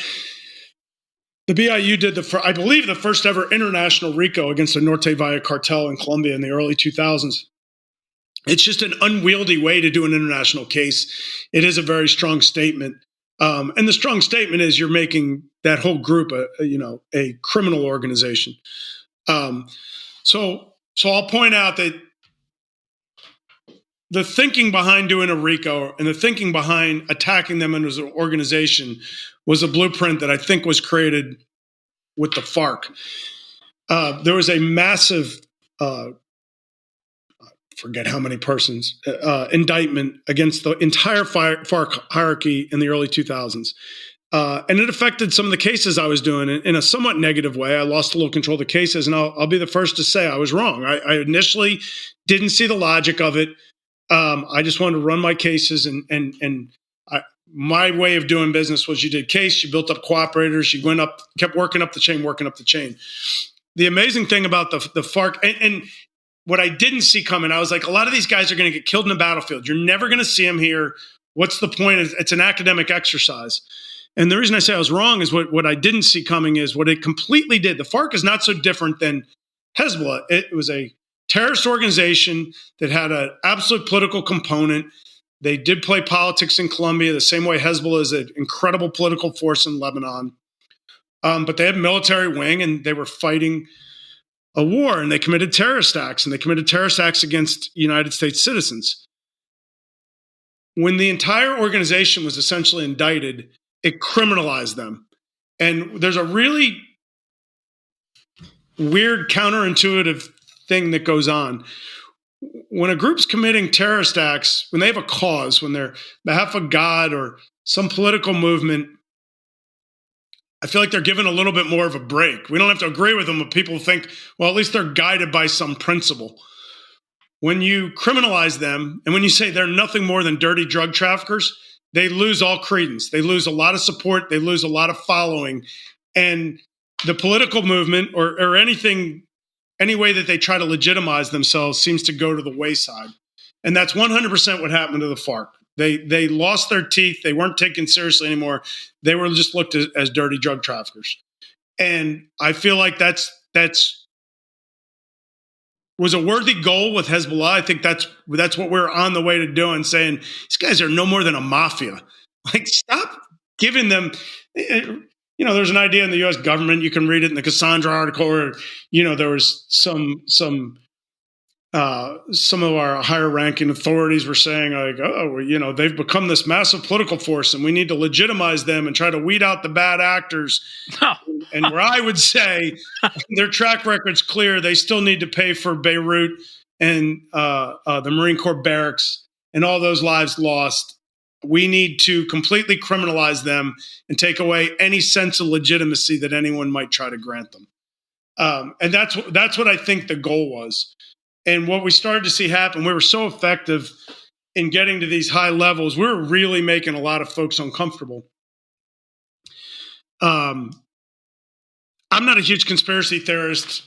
The BIU did I believe the first ever international RICO against the Norte Valle cartel in Colombia in the early 2000s. It's just an unwieldy way to do an international case. It is a very strong statement. And the strong statement is you're making that whole group a criminal organization. So I'll point out that the thinking behind doing a RICO and the thinking behind attacking them as an organization was a blueprint that I think was created with the FARC. There was a massive, forget how many persons, indictment against the entire FARC hierarchy in the early 2000s. And it affected some of the cases I was doing in a somewhat negative way. I lost a little control of the cases, and I'll be the first to say I was wrong. I initially didn't see the logic of it. I just wanted to run my cases, and my way of doing business was you did case, you built up cooperators, you kept working up the chain. The amazing thing about the FARC, and what I didn't see coming, I was like, a lot of these guys are going to get killed in the battlefield. You're never going to see them here. What's the point? It's an academic exercise. And the reason I say I was wrong is what I didn't see coming is what it completely did. The FARC is not so different than Hezbollah. It was a terrorist organization that had an absolute political component. They did play politics in Colombia the same way Hezbollah is an incredible political force in Lebanon. But they had a military wing, and they were fighting a war, and they committed terrorist acts, and they committed terrorist acts against United States citizens. When the entire organization was essentially indicted, it criminalized them. And there's a really weird counterintuitive thing that goes on. When a group's committing terrorist acts, when they have a cause, when they're on behalf of God or some political movement, I feel like they're given a little bit more of a break. We don't have to agree with them, but people think, well, at least they're guided by some principle. When you criminalize them, and when you say they're nothing more than dirty drug traffickers, they lose all credence. They lose a lot of support. They lose a lot of following. And the political movement or anything, any way that they try to legitimize themselves seems to go to the wayside. And that's 100% what happened to the FARC. They lost their teeth. They weren't taken seriously anymore. They were just looked at as dirty drug traffickers. And I feel like that's was a worthy goal with Hezbollah. I think that's what we're on the way to doing, saying these guys are no more than a mafia. Like, stop giving them, there's an idea in the U.S. government, you can read it in the Cassandra article, or, there was some of our higher ranking authorities were saying, like, they've become this massive political force and we need to legitimize them and try to weed out the bad actors. Oh. And where I would say their track record's clear, they still need to pay for Beirut and the Marine Corps barracks and all those lives lost. We need to completely criminalize them and take away any sense of legitimacy that anyone might try to grant them. And that's what I think the goal was. And what we started to see happen, we were so effective in getting to these high levels, we were really making a lot of folks uncomfortable. I'm not a huge conspiracy theorist.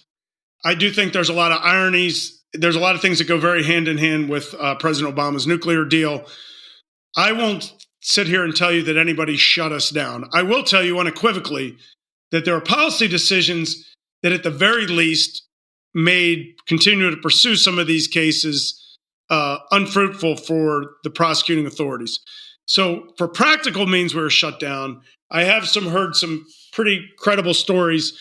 I do think there's a lot of ironies. There's a lot of things that go very hand in hand with President Obama's nuclear deal. I won't sit here and tell you that anybody shut us down. I will tell you unequivocally that there are policy decisions that at the very least continue to pursue some of these cases unfruitful for the prosecuting authorities. So for practical means, we were shut down. I have heard some pretty credible stories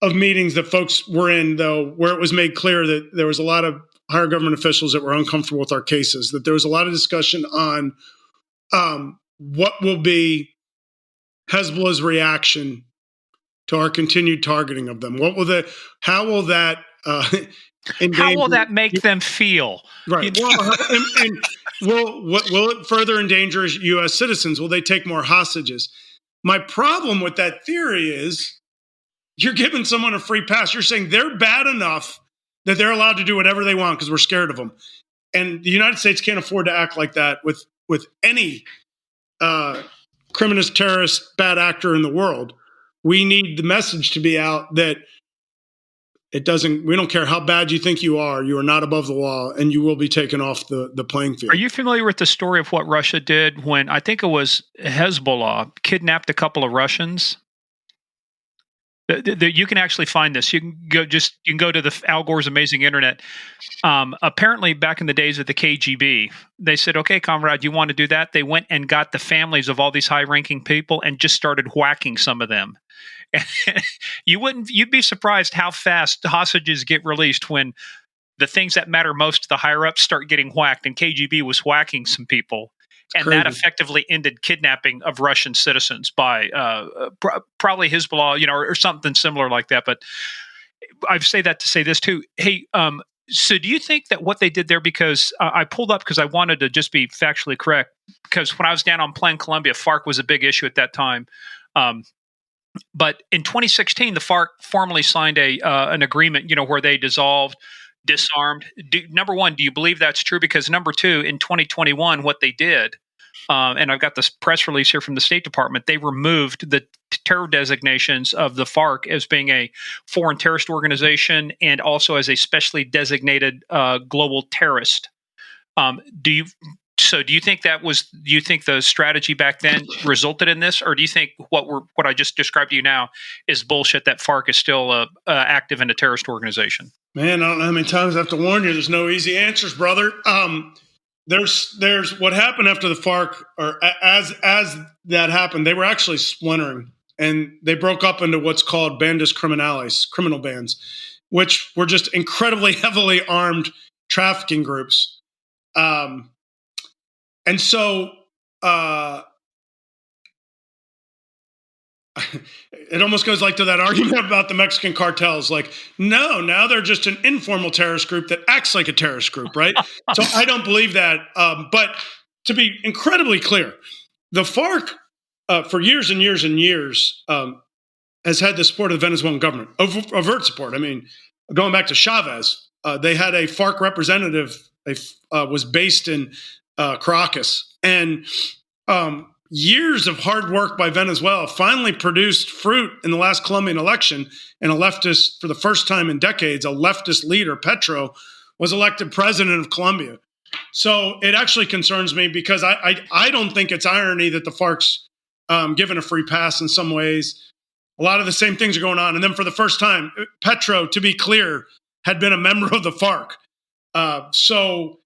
of meetings that folks were in, though, where it was made clear that there was a lot of higher government officials that were uncomfortable with our cases, that there was a lot of discussion on what will be Hezbollah's reaction to our continued targeting of them. How will that make them feel? Right. Well, will it further endanger U.S. citizens? Will they take more hostages? My problem with that theory is you're giving someone a free pass. You're saying they're bad enough that they're allowed to do whatever they want because we're scared of them. And the United States can't afford to act like that with any criminous, terrorist, bad actor in the world. We need the message to be out that we don't care how bad you think you are not above the law, and you will be taken off the playing field. Are you familiar with the story of what Russia did when, I think it was Hezbollah, kidnapped a couple of Russians? You can actually find this. You can go to the Al Gore's amazing internet. Apparently, back in the days of the KGB, they said, "Okay, comrade, you want to do that?" They went and got the families of all these high-ranking people and just started whacking some of them. You'd be surprised how fast hostages get released when the things that matter most to the higher ups start getting whacked. And KGB was whacking some people. And crazy. That effectively ended kidnapping of Russian citizens by probably Hizballah, or something similar like that. But I say that to say this too. Hey, so do you think that what they did there, because I pulled up because I wanted to just be factually correct, because when I was down on Plan Colombia, FARC was a big issue at that time. But in 2016, the FARC formally signed an agreement, where they dissolved, disarmed. Number one, do you believe that's true? Because number two, in 2021, what they did, and I've got this press release here from the State Department, they removed the terror designations of the FARC as being a foreign terrorist organization and also as a specially designated global terrorist. Do you think the strategy back then resulted in this, or do you think what I just described to you now is bullshit, that FARC is still active in a terrorist organization? Man, I don't know how many times I have to warn you. There's no easy answers, brother. there's what happened after the FARC, or as that happened, they were actually splintering, and they broke up into what's called bandas criminales, criminal bands, which were just incredibly heavily armed trafficking groups. And so it almost goes like to that argument about the Mexican cartels. Like, no, now they're just an informal terrorist group that acts like a terrorist group, right? So I don't believe that. But to be incredibly clear, the FARC for years and years and years has had the support of the Venezuelan government, overt support. I mean, going back to Chavez, they had a FARC representative, was based in Caracas. And years of hard work by Venezuela finally produced fruit in the last Colombian election, and a leftist, for the first time in decades, a leftist leader, Petro, was elected president of Colombia. So it actually concerns me, because I don't think it's irony that the FARC's given a free pass in some ways. A lot of the same things are going on. And then for the first time, Petro, to be clear, had been a member of the FARC. So,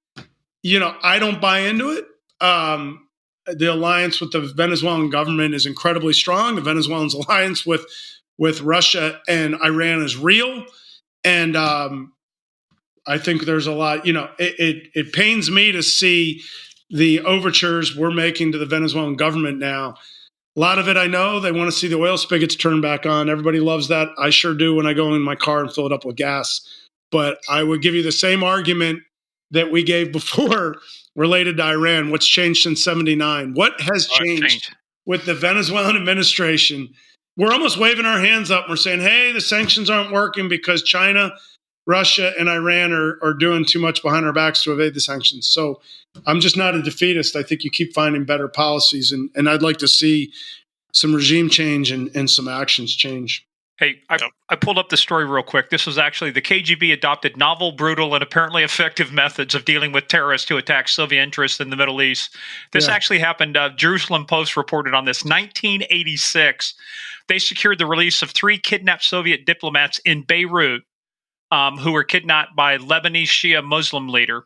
I don't buy into it. The alliance with the Venezuelan government is incredibly strong. The Venezuelans' alliance with Russia and Iran is real. And I think there's a lot, it pains me to see the overtures we're making to the Venezuelan government now. A lot of it, I know, they want to see the oil spigots turn back on. Everybody loves that. I sure do when I go in my car and fill it up with gas. But I would give you the same argument that we gave before related to Iran. What's changed since 1979? What has changed with the Venezuelan administration? We're almost waving our hands up. We're saying, hey, the sanctions aren't working because China, Russia, and Iran are doing too much behind our backs to evade the sanctions. So I'm just not a defeatist. I think you keep finding better policies, and I'd like to see some regime change and some actions change. Hey, I pulled up the story real quick. This was actually the KGB adopted novel, brutal, and apparently effective methods of dealing with terrorists who attack Soviet interests in the Middle East. This actually happened. Jerusalem Post reported on this. 1986, they secured the release of 3 kidnapped Soviet diplomats in Beirut who were kidnapped by Lebanese Shia Muslim leader.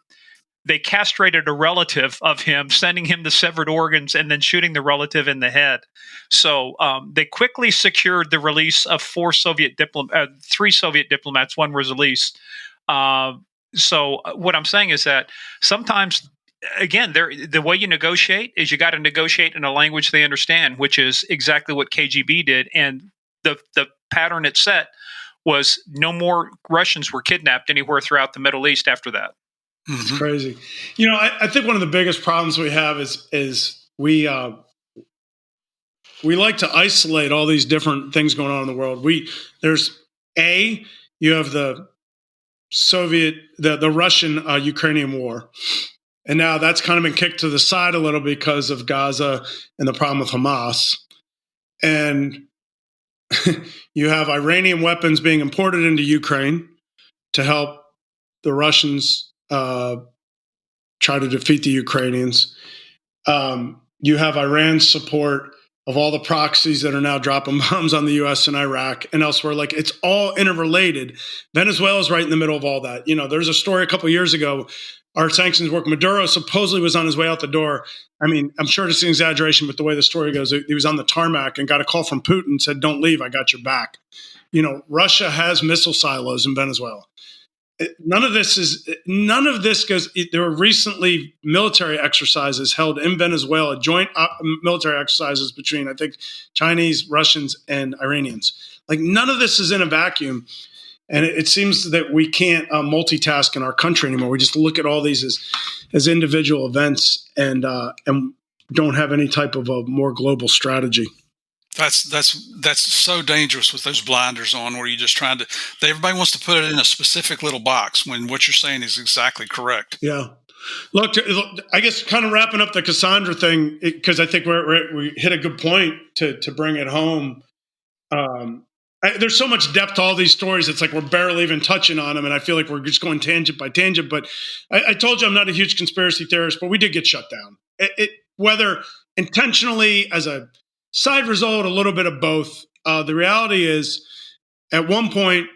They castrated a relative of him, sending him the severed organs and then shooting the relative in the head. So they quickly secured the release of 3 Soviet diplomats. One was released. So what I'm saying is that sometimes, again, the way you negotiate is you got to negotiate in a language they understand, which is exactly what KGB did. And the pattern it set was no more Russians were kidnapped anywhere throughout the Middle East after that. It's crazy. I think one of the biggest problems we have is we like to isolate all these different things going on in the world. You have the Soviet, the Russian Ukrainian war. And now that's kind of been kicked to the side a little because of Gaza and the problem with Hamas. And you have Iranian weapons being imported into Ukraine to help the Russians try to defeat the Ukrainians. You have Iran's support of all the proxies that are now dropping bombs on the U.S. and Iraq and elsewhere. Like, it's all interrelated. Venezuela's right in the middle of all that. There's a story a couple of years ago. Our sanctions work. Maduro supposedly was on his way out the door. I mean, I'm sure it's an exaggeration, but the way the story goes, he was on the tarmac and got a call from Putin and said, "Don't leave. I got your back." Russia has missile silos in Venezuela. None of this goes. There were recently military exercises held in Venezuela, joint military exercises between, I think, Chinese, Russians, and Iranians. Like, none of this is in a vacuum. And it seems that we can't multitask in our country anymore. We just look at all these as individual events and don't have any type of a more global strategy. That's so dangerous with those blinders on, where you're just everybody wants to put it in a specific little box when what you're saying is exactly correct. Yeah. Look, I guess kind of wrapping up the Cassandra thing, because I think we hit a good point to bring it home. There's so much depth to all these stories. It's like we're barely even touching on them. And I feel like we're just going tangent by tangent. But I told you I'm not a huge conspiracy theorist, but we did get shut down. Whether intentionally, as a side result, a little bit of both. The reality is, at one point,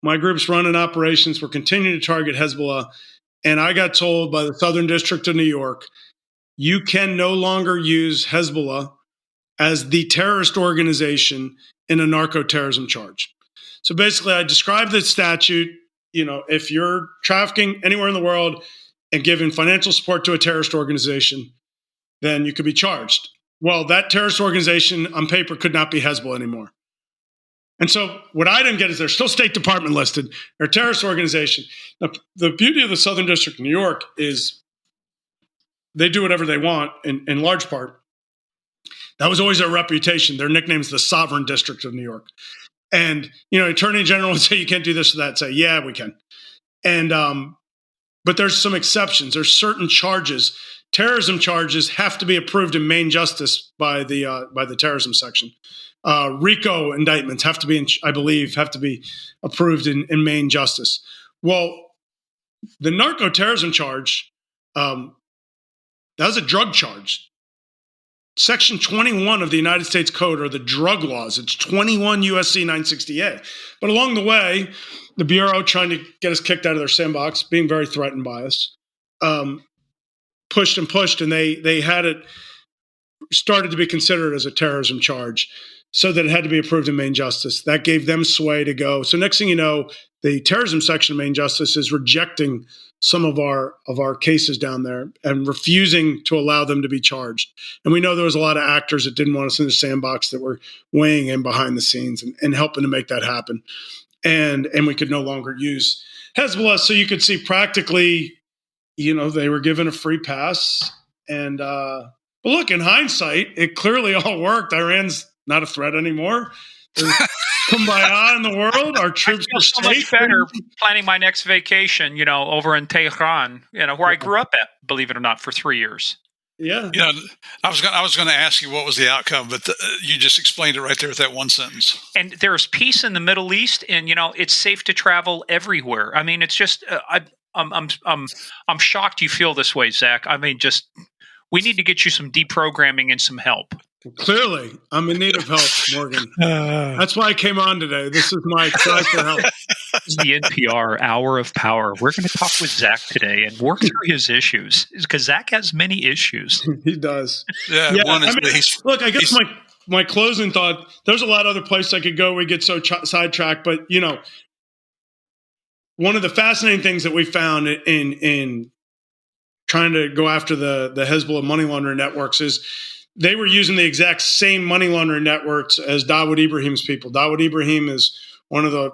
my groups running operations were continuing to target Hezbollah. And I got told by the Southern District of New York, you can no longer use Hezbollah as the terrorist organization in a narco-terrorism charge. So basically, I described the statute. If you're trafficking anywhere in the world and giving financial support to a terrorist organization, then you could be charged. Well, that terrorist organization on paper could not be Hezbollah anymore. And so what I didn't get is they're still State Department listed. They're a terrorist organization. Now, the beauty of the Southern District of New York is they do whatever they want in large part. That was always their reputation. Their nickname is the Sovereign District of New York. And, Attorney General would say, you can't do this or that. Say, yeah, we can. And, but there's some exceptions. There's certain charges. Terrorism charges have to be approved in Main Justice by the terrorism section. RICO indictments have to be, have to be approved in Main Justice. Well, the narco-terrorism charge, that was a drug charge. Section 21 of the United States Code are the drug laws. It's 21 USC 960A. But along the way, the Bureau, trying to get us kicked out of their sandbox, being very threatened by us, pushed and pushed, and they had it started to be considered as a terrorism charge, so that it had to be approved in Main Justice. That gave them sway to go. So next thing you know, the terrorism section of Main Justice is rejecting some of our cases down there and refusing to allow them to be charged. And we know there was a lot of actors that didn't want us in the sandbox that were weighing in behind the scenes and helping to make that happen. And we could no longer use Hezbollah. So you could see practically, they were given a free pass. And but look, in hindsight, it clearly all worked. Iran's not a threat anymore. There's kumbaya in the world. Our troops are so much better planning my next vacation, over in Tehran, where I grew up at, believe it or not, for 3 years. Yeah. I was going to ask you what was the outcome, but you just explained it right there with that one sentence. And there's peace in the Middle East, and it's safe to travel everywhere. I mean, it's just I'm shocked you feel this way, Zach. I mean, we need to get you some deprogramming and some help. Clearly, I'm in need of help, Morgan. That's why I came on today. This is my cry for help. This is the NPR Hour of Power. We're going to talk with Zach today and work through his issues, because Zach has many issues. He does. Yeah. Look, I guess my closing thought, there's a lot of other places I could go. We get so sidetracked, but, one of the fascinating things that we found in trying to go after the Hezbollah money laundering networks is they were using the exact same money laundering networks as Dawood Ibrahim's people. Dawood Ibrahim is one of the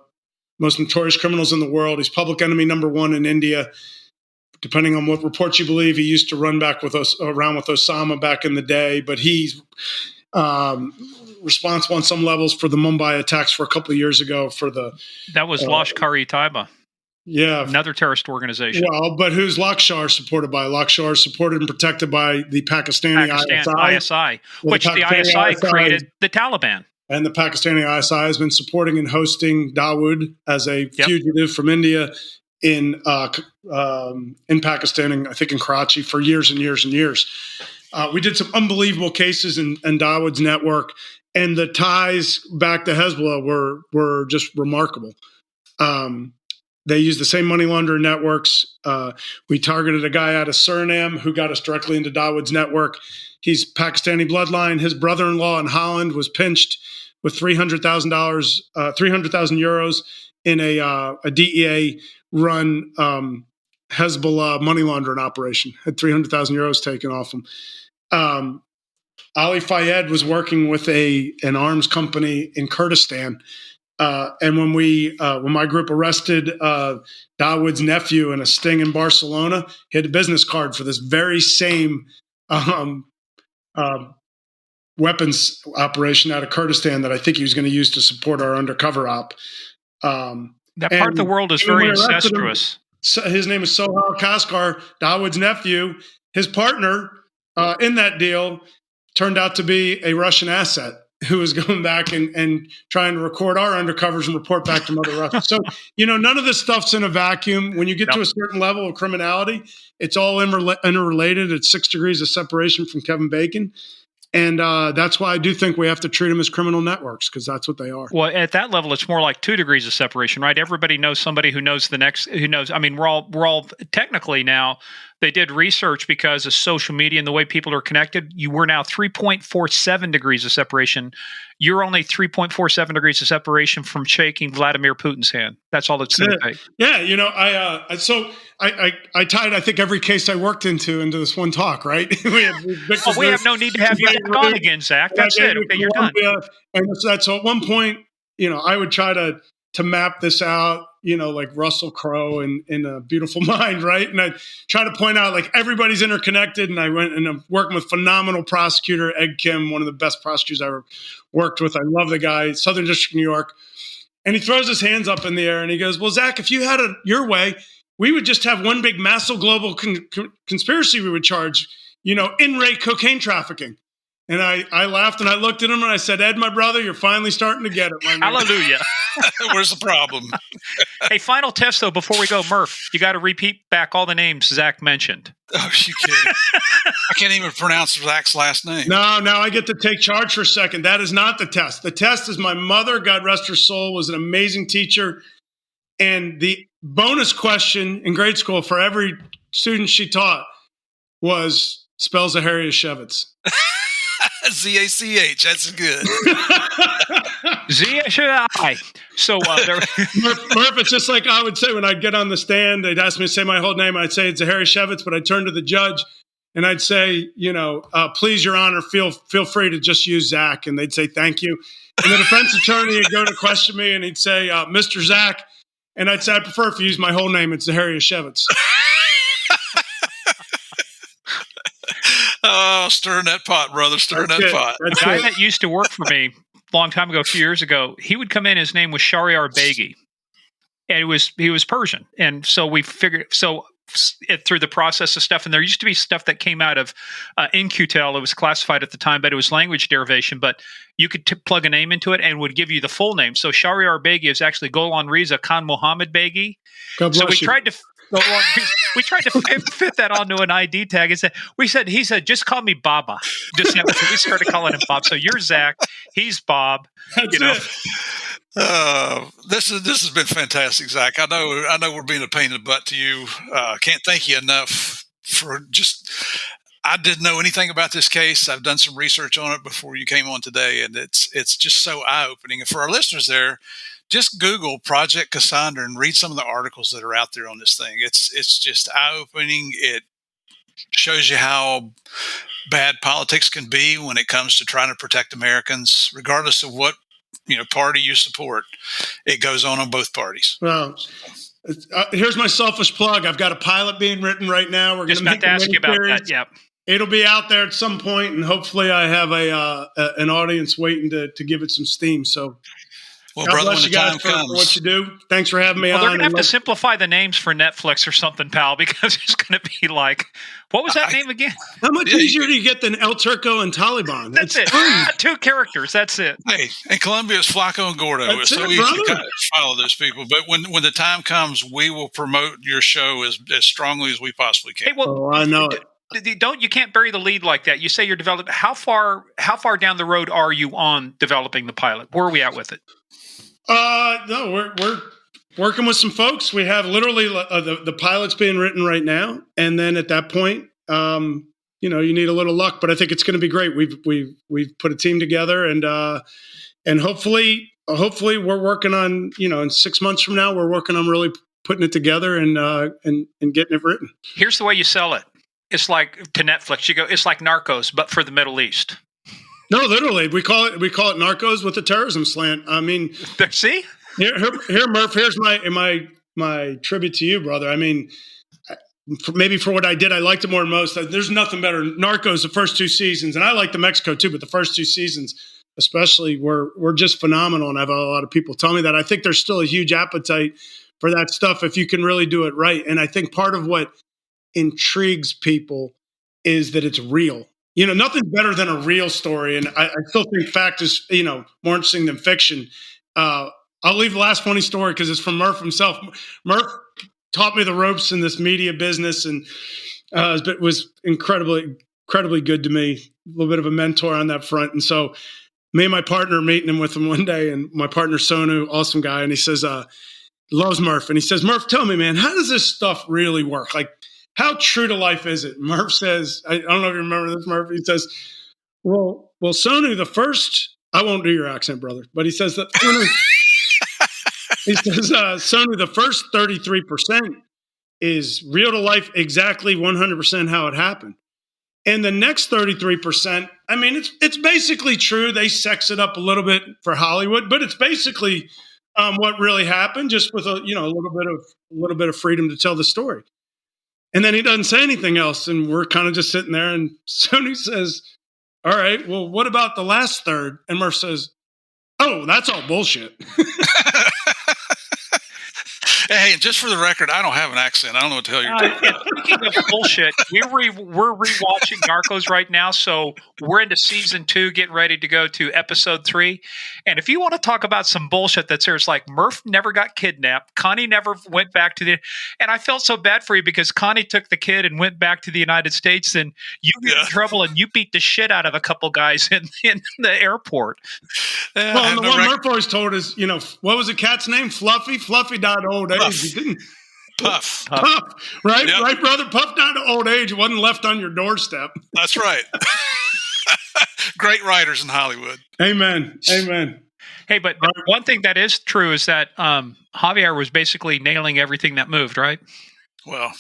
most notorious criminals in the world. He's public enemy number one in India. Depending on what reports you believe, he used to run back around with Osama back in the day, but he's responsible on some levels for the Mumbai attacks for a couple of years ago. That was Lashkar-e-Taiba. Yeah. Another terrorist organization. Well, but who's Lakshar supported by? Lakshar is supported and protected by the Pakistani ISI. Which the ISI created the Taliban. And the Pakistani ISI has been supporting and hosting Dawood as a fugitive from India in Pakistan, and I think in Karachi, for years and years and years. We did some unbelievable cases in Dawood's network, and the ties back to Hezbollah were just remarkable. They used the same money laundering networks. We targeted a guy out of Suriname who got us directly into Dawood's network. He's Pakistani bloodline. His brother-in-law in Holland was pinched with $300,000 euros in a DEA-run Hezbollah money laundering operation. Had 300,000 euros taken off him. Ali Fayed was working with an arms company in Kurdistan. And when my group arrested Dawood's nephew in a sting in Barcelona, he had a business card for this very same weapons operation out of Kurdistan that I think he was going to use to support our undercover op. That part of the world is very incestuous. His name is Sohail Kaskar, Dawood's nephew. His partner in that deal turned out to be a Russian asset who was going back and trying to record our undercovers and report back to Mother Russia. So, none of this stuff's in a vacuum. When you get to a certain level of criminality, it's all interrelated. It's 6 degrees of separation from Kevin Bacon. And that's why I do think we have to treat them as criminal networks, because that's what they are. Well, at that level, it's more like 2 degrees of separation, right? Everybody knows somebody who knows the next, who knows. I mean, we're all technically now. They did research because of social media and the way people are connected. We're now 3.47 degrees of separation. You're only 3.47 degrees of separation from shaking Vladimir Putin's hand. That's all it's going to take. Yeah, I tied, I think, every case I worked into this one talk, right? we have no need to have you back on again, Zach. That's it. Okay, you're done. And so at one point, I would try to map this out, like Russell Crowe in A Beautiful Mind, right? And I try to point out, like, everybody's interconnected. And I went and I'm working with phenomenal prosecutor Ed Kim, one of the best prosecutors I ever worked with. I love the guy, Southern District of New York. And he throws his hands up in the air and he goes, well, Zach, if you had it your way, we would just have one big massive global conspiracy we would charge, in-rate cocaine trafficking. And I laughed and I looked at him and I said, Ed, my brother, you're finally starting to get it. Hallelujah. Where's the problem? Hey, final test, though, before we go. Murph, you got to repeat back all the names Zach mentioned. Oh, you kidding? I can't even pronounce Zach's last name. No, now I get to take charge for a second. That is not the test. The test is my mother, God rest her soul, was an amazing teacher. And the bonus question in grade school for every student she taught was spell Zachariasiewicz. Z-A-C-H. That's good. Z-A-C-H. So, Murph, it's just like I would say when I'd get on the stand, they'd ask me to say my whole name. I'd say it's Zachariasiewicz, but I'd turn to the judge and I'd say, please, Your Honor, feel free to just use Zach. And they'd say, thank you. And the defense attorney would go to question me and he'd say, Mr. Zach. And I'd say, I prefer if you use my whole name. It's Zachariasiewicz. Oh, stirring that pot, brother. Stirring that pot. The guy that used to work for me a long time ago, a few years ago, he would come in. His name was Shahryar Begi. And he was Persian. And so we figured, through the process of stuff, and there used to be stuff that came out of In-Q-Tel. It was classified at the time, but it was language derivation. But you could plug a name into it and would give you the full name. So Shahryar Begi is actually Golan Reza Khan Mohammed Begi. So we tried to fit that onto an ID tag. He said, just call me Baba. We started calling him Bob. So you're Zach, he's Bob. This has been fantastic, Zach. I know we're being a pain in the butt to you. Can't thank you enough for just. I didn't know anything about this case. I've done some research on it before you came on today, and it's just so eye-opening. And for our listeners there, just Google Project Cassandra and read some of the articles that are out there on this thing. It's just eye-opening. It shows you how bad politics can be when it comes to trying to protect Americans, regardless of what party you support. It goes on both parties. Well, here's my selfish plug. I've got a pilot being written right now. We're going to ask you about that. Yep. It'll be out there at some point, and hopefully, I have an audience waiting to give it some steam. So. Well, God brother, bless when you the guys time for comes, what you do. Thanks for having me on. They're going to have to simplify the names for Netflix or something, pal, because it's going to be like, what was that name again? How much easier do you get than El Turco and Taliban? That's it. 2 characters. That's it. Hey, in Colombia, it's Flacco and Gordo. It's so easy to kind of follow those people. But when the time comes, we will promote your show as strongly as we possibly can. Hey, well, I know it. You can't bury the lead like that. You say you're developing. How far down the road are you on developing the pilot? Where are we at with it? No, we're working with some folks. We have literally the pilot's being written right now, and then at that point, you need a little luck, but I think it's going to be great. We've put a team together, and hopefully we're working on in 6 months from now, we're working on really putting it together and getting it written. Here's the way you sell it. It's like to Netflix. You go, it's like Narcos, but for the Middle East. No, literally, we call it Narcos with a terrorism slant. I mean, see here, Murph. Here's my tribute to you, brother. I mean, maybe for what I did, I liked it more than most. There's nothing better. Narcos, the first 2 seasons, and I like the Mexico too, but the first 2 seasons, especially, were just phenomenal. And I've had a lot of people tell me that. I think there's still a huge appetite for that stuff if you can really do it right. And I think part of what intrigues people is that it's real. Nothing better than a real story. And I still think fact is, more interesting than fiction. I'll leave the last funny story because it's from Murph himself. Murph taught me the ropes in this media business and was incredibly incredibly good to me, a little bit of a mentor on that front. And so me and my partner meeting with him one day, and my partner Sonu, awesome guy, and he says, loves Murph. And he says, Murph, tell me, man, how does this stuff really work? Like, how true to life is it? Murph says, I don't know if you remember this, Murph. He says, well, Sonu, I won't do your accent, brother, but he says that Sonu, Sonu, the first 33% is real to life, exactly 100% how it happened. And the next 33%, I mean, it's basically true. They sex it up a little bit for Hollywood, but it's basically what really happened, just with a little bit of freedom to tell the story. And then he doesn't say anything else, and we're kind of just sitting there. And Sony says, "All right, well, what about the last third?" And Murph says, "Oh, that's all bullshit." Hey, and just for the record, I don't have an accent. I don't know what the hell you're talking about. Speaking of bullshit, we're rewatching Narcos right now, so we're into season 2, getting ready to go to episode 3. And if you want to talk about some bullshit that's there, it's like Murph never got kidnapped. Connie never went back to and I felt so bad for you because Connie took the kid and went back to the United States, and you got in trouble and you beat the shit out of a couple guys in the airport. Well, the one Murph always told us, what was the cat's name? Fluffy? Fluffy died of old age. He didn't. Puff. Right? Yep. Right, brother? Puff died of old age. It wasn't left on your doorstep. That's right. Great writers in Hollywood. Amen. Hey, but one thing that is true is that Javier was basically nailing everything that moved, right? Well,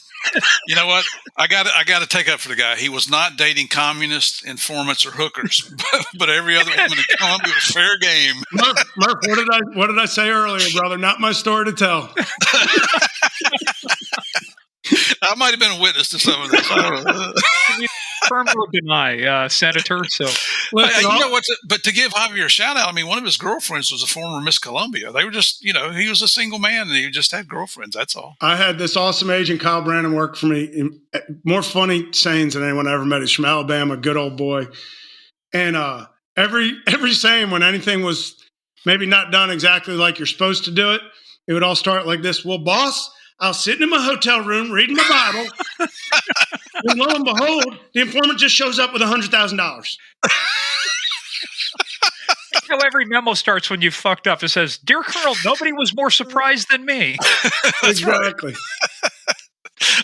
you know what? I got to take up for the guy. He was not dating communists, informants, or hookers, but every other woman in Colombia was fair game. Murph, what did I say earlier, brother? Not my story to tell. I might have been a witness to some of this. Confirm or deny, Senator. So, but to give Javier a shout out, I mean, one of his girlfriends was a former Miss Columbia. They were just, he was a single man and he just had girlfriends. That's all. I had this awesome agent, Kyle Brandon, work for me. More funny sayings than anyone I ever met. He's from Alabama, good old boy. And every saying, when anything was maybe not done exactly like you're supposed to do it, it would all start like this. Well, boss, I was sitting in my hotel room reading my Bible. And lo and behold, the informant just shows up with $100,000. Every memo starts when you fucked up. It says, "Dear Colonel, nobody was more surprised than me." Exactly.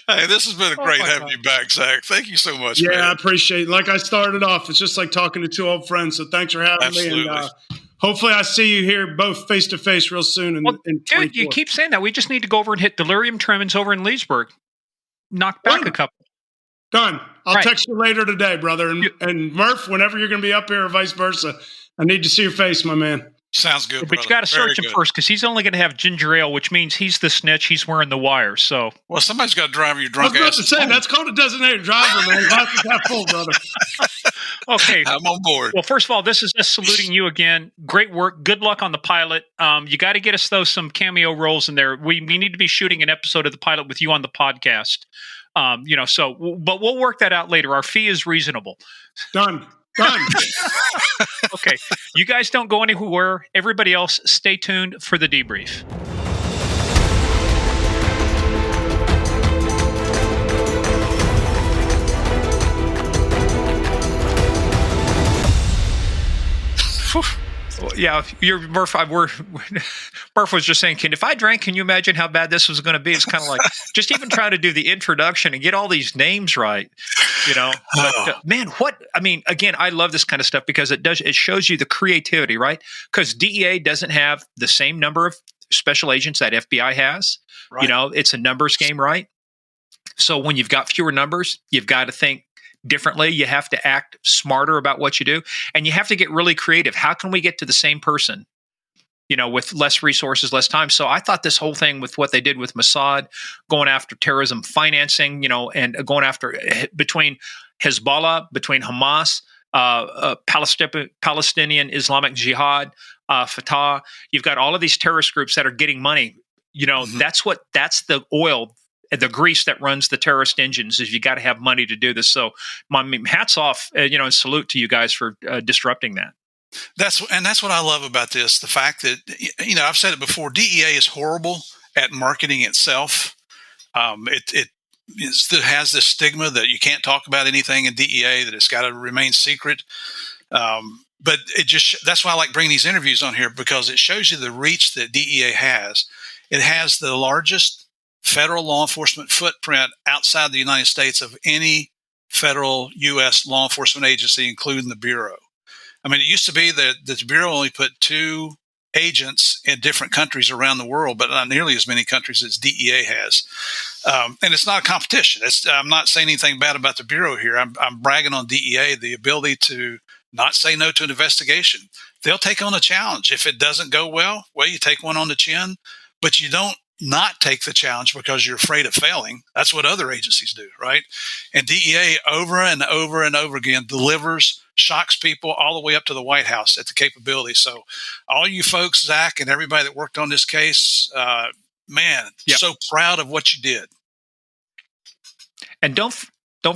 Hey, this has been great having you back, Zach. Thank you so much. Yeah, man. I appreciate it. Like I started off, it's just like talking to two old friends. So thanks for having me. And hopefully I see you here both face to face real soon. Dude, you keep saying that. We just need to go over and hit delirium tremens over in Leesburg. Knock back a couple. Done. I'll text you later today, brother. And Murph, whenever you're going to be up here or vice versa, I need to see your face, my man. Sounds good, but you got to search him first because he's only going to have ginger ale, which means he's the snitch. He's wearing the wire. So, well, somebody's got to drive your drunk ass. I was about to say that's called a designated driver, man. Glasses half full, brother. Okay, I'm on board. Well, first of all, this is us saluting you again. Great work. Good luck on the pilot. You got to get us some cameo roles in there. We need to be shooting an episode of the pilot with you on the podcast. But we'll work that out later. Our fee is reasonable. Done. Okay. You guys don't go anywhere. Everybody else, stay tuned for the debrief. Yeah, Murph was just saying, if I drank, can you imagine how bad this was going to be? It's kind of like just even trying to do the introduction and get all these names right, But, man, again, I love this kind of stuff because it shows you the creativity, right? Because DEA doesn't have the same number of special agents that FBI has. Right. It's a numbers game, right? So when you've got fewer numbers, you've got to think differently. You have to act smarter about what you do, and you have to get really creative. How can we get to the same person, with less resources, less time? So I thought this whole thing with what they did with Mossad, going after terrorism financing, and going after between Hizballah, between Hamas, Palestinian Islamic Jihad, Fatah, you've got all of these terrorist groups that are getting money. Mm-hmm. That's the oil, the grease that runs the terrorist engines. Is you got to have money to do this. So, hats off, and salute to you guys for disrupting that. That's what I love about this. The fact that I've said it before. DEA is horrible at marketing itself. that has this stigma that you can't talk about anything in DEA, that it's got to remain secret. But that's why I like bringing these interviews on here, because it shows you the reach that DEA has. It has the largest federal law enforcement footprint outside the United States of any federal U.S. law enforcement agency, including the Bureau. I mean, it used to be that the Bureau only put 2 agents in different countries around the world, but not nearly as many countries as DEA has. And it's not a competition. I'm not saying anything bad about the Bureau here. I'm bragging on DEA, the ability to not say no to an investigation. They'll take on a challenge. If it doesn't go well, you take one on the chin, but you don't not take the challenge because you're afraid of failing. That's what other agencies do, right? And DEA over and over and over again delivers, shocks people all the way up to the White House at the capability. So all you folks, Zach, and everybody that worked on this case, so proud of what you did. And don't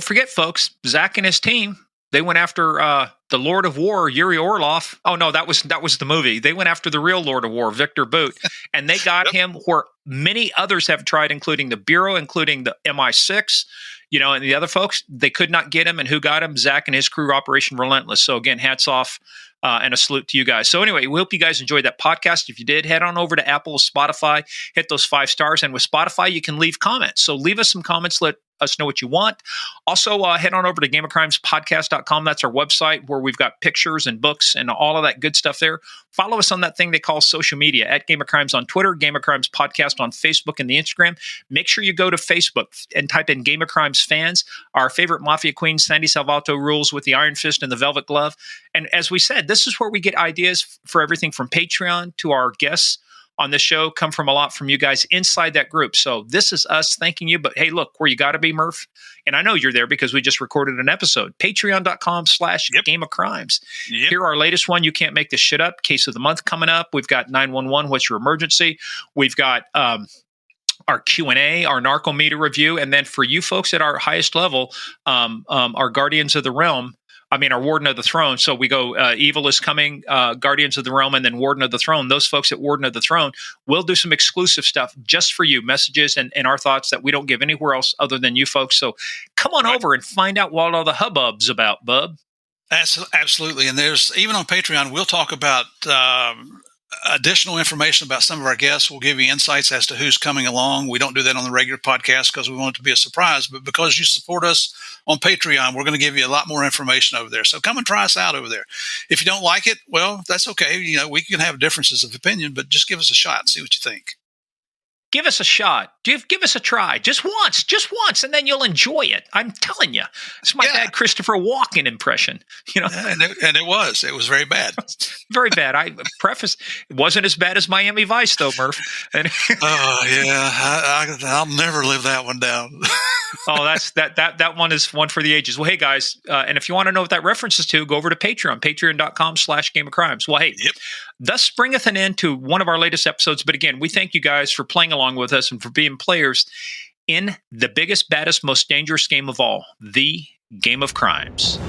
forget, folks, Zach and his team, they went after the Lord of War, Yuri Orlov. Oh no, that was the movie. They went after the real Lord of War, Victor Boot, and they got him where many others have tried, including the Bureau, including the MI6, and the other folks. They could not get him, and who got him? Zach and his crew, Operation Relentless. So again, hats off and a salute to you guys. So anyway, we hope you guys enjoyed that podcast. If you did, head on over to Apple, Spotify, hit those 5 stars, and with Spotify, you can leave comments. So leave us some comments. Let us know what you want. Also, head on over to gameofcrimespodcast.com. That's our website where we've got pictures and books and all of that good stuff there. Follow us on that thing they call social media at Game of Crimes on Twitter, Game of Crimes Podcast on Facebook and the Instagram. Make sure you go to Facebook and type in Game of Crimes Fans. Our favorite Mafia Queen, Sandy Salvato, rules with the Iron Fist and the Velvet Glove. And as we said, this is where we get ideas for everything from Patreon to our guests on this show come from a lot from you guys inside that group. So this is us thanking you. But hey, look, where you got to be, Murph. And I know you're there because we just recorded an episode. Patreon.com/Game of Crimes. Yep. Here, our latest one. You can't make this shit up. Case of the month coming up. We've got 911. What's your emergency? We've got our Q&A, our Narcometer review. And then for you folks at our highest level, our Guardians of the Realm. Our Warden of the Throne. So we go, Evil is Coming, Guardians of the Realm, and then Warden of the Throne. Those folks at Warden of the Throne will do some exclusive stuff just for you, messages and our thoughts that we don't give anywhere else other than you folks. So come on over and find out what all the hubbub's about, bub. Absolutely. And there's, even on Patreon, we'll talk about additional information about some of our guests. We'll give you insights as to who's coming along. We don't do that on the regular podcast because we want it to be a surprise, but because you support us on Patreon, we're going to give you a lot more information over there. So come and try us out over there. If you don't like it, well, that's okay. We can have differences of opinion, but just give us a shot and see what you think. Give us a shot. Give us a try. Just once, and then you'll enjoy it. I'm telling you. It's my bad Christopher Walken impression. And it was very bad. Very bad. I preface, it wasn't as bad as Miami Vice, though, Murph. I'll never live that one down. Oh, that one is one for the ages. Well, hey, guys, and if you want to know what that references to, go over to Patreon, patreon.com/Game of Crimes. Well, hey, thus bringeth an end to one of our latest episodes. But again, we thank you guys for playing along with us and for being players in the biggest, baddest, most dangerous game of all, the Game of Crimes.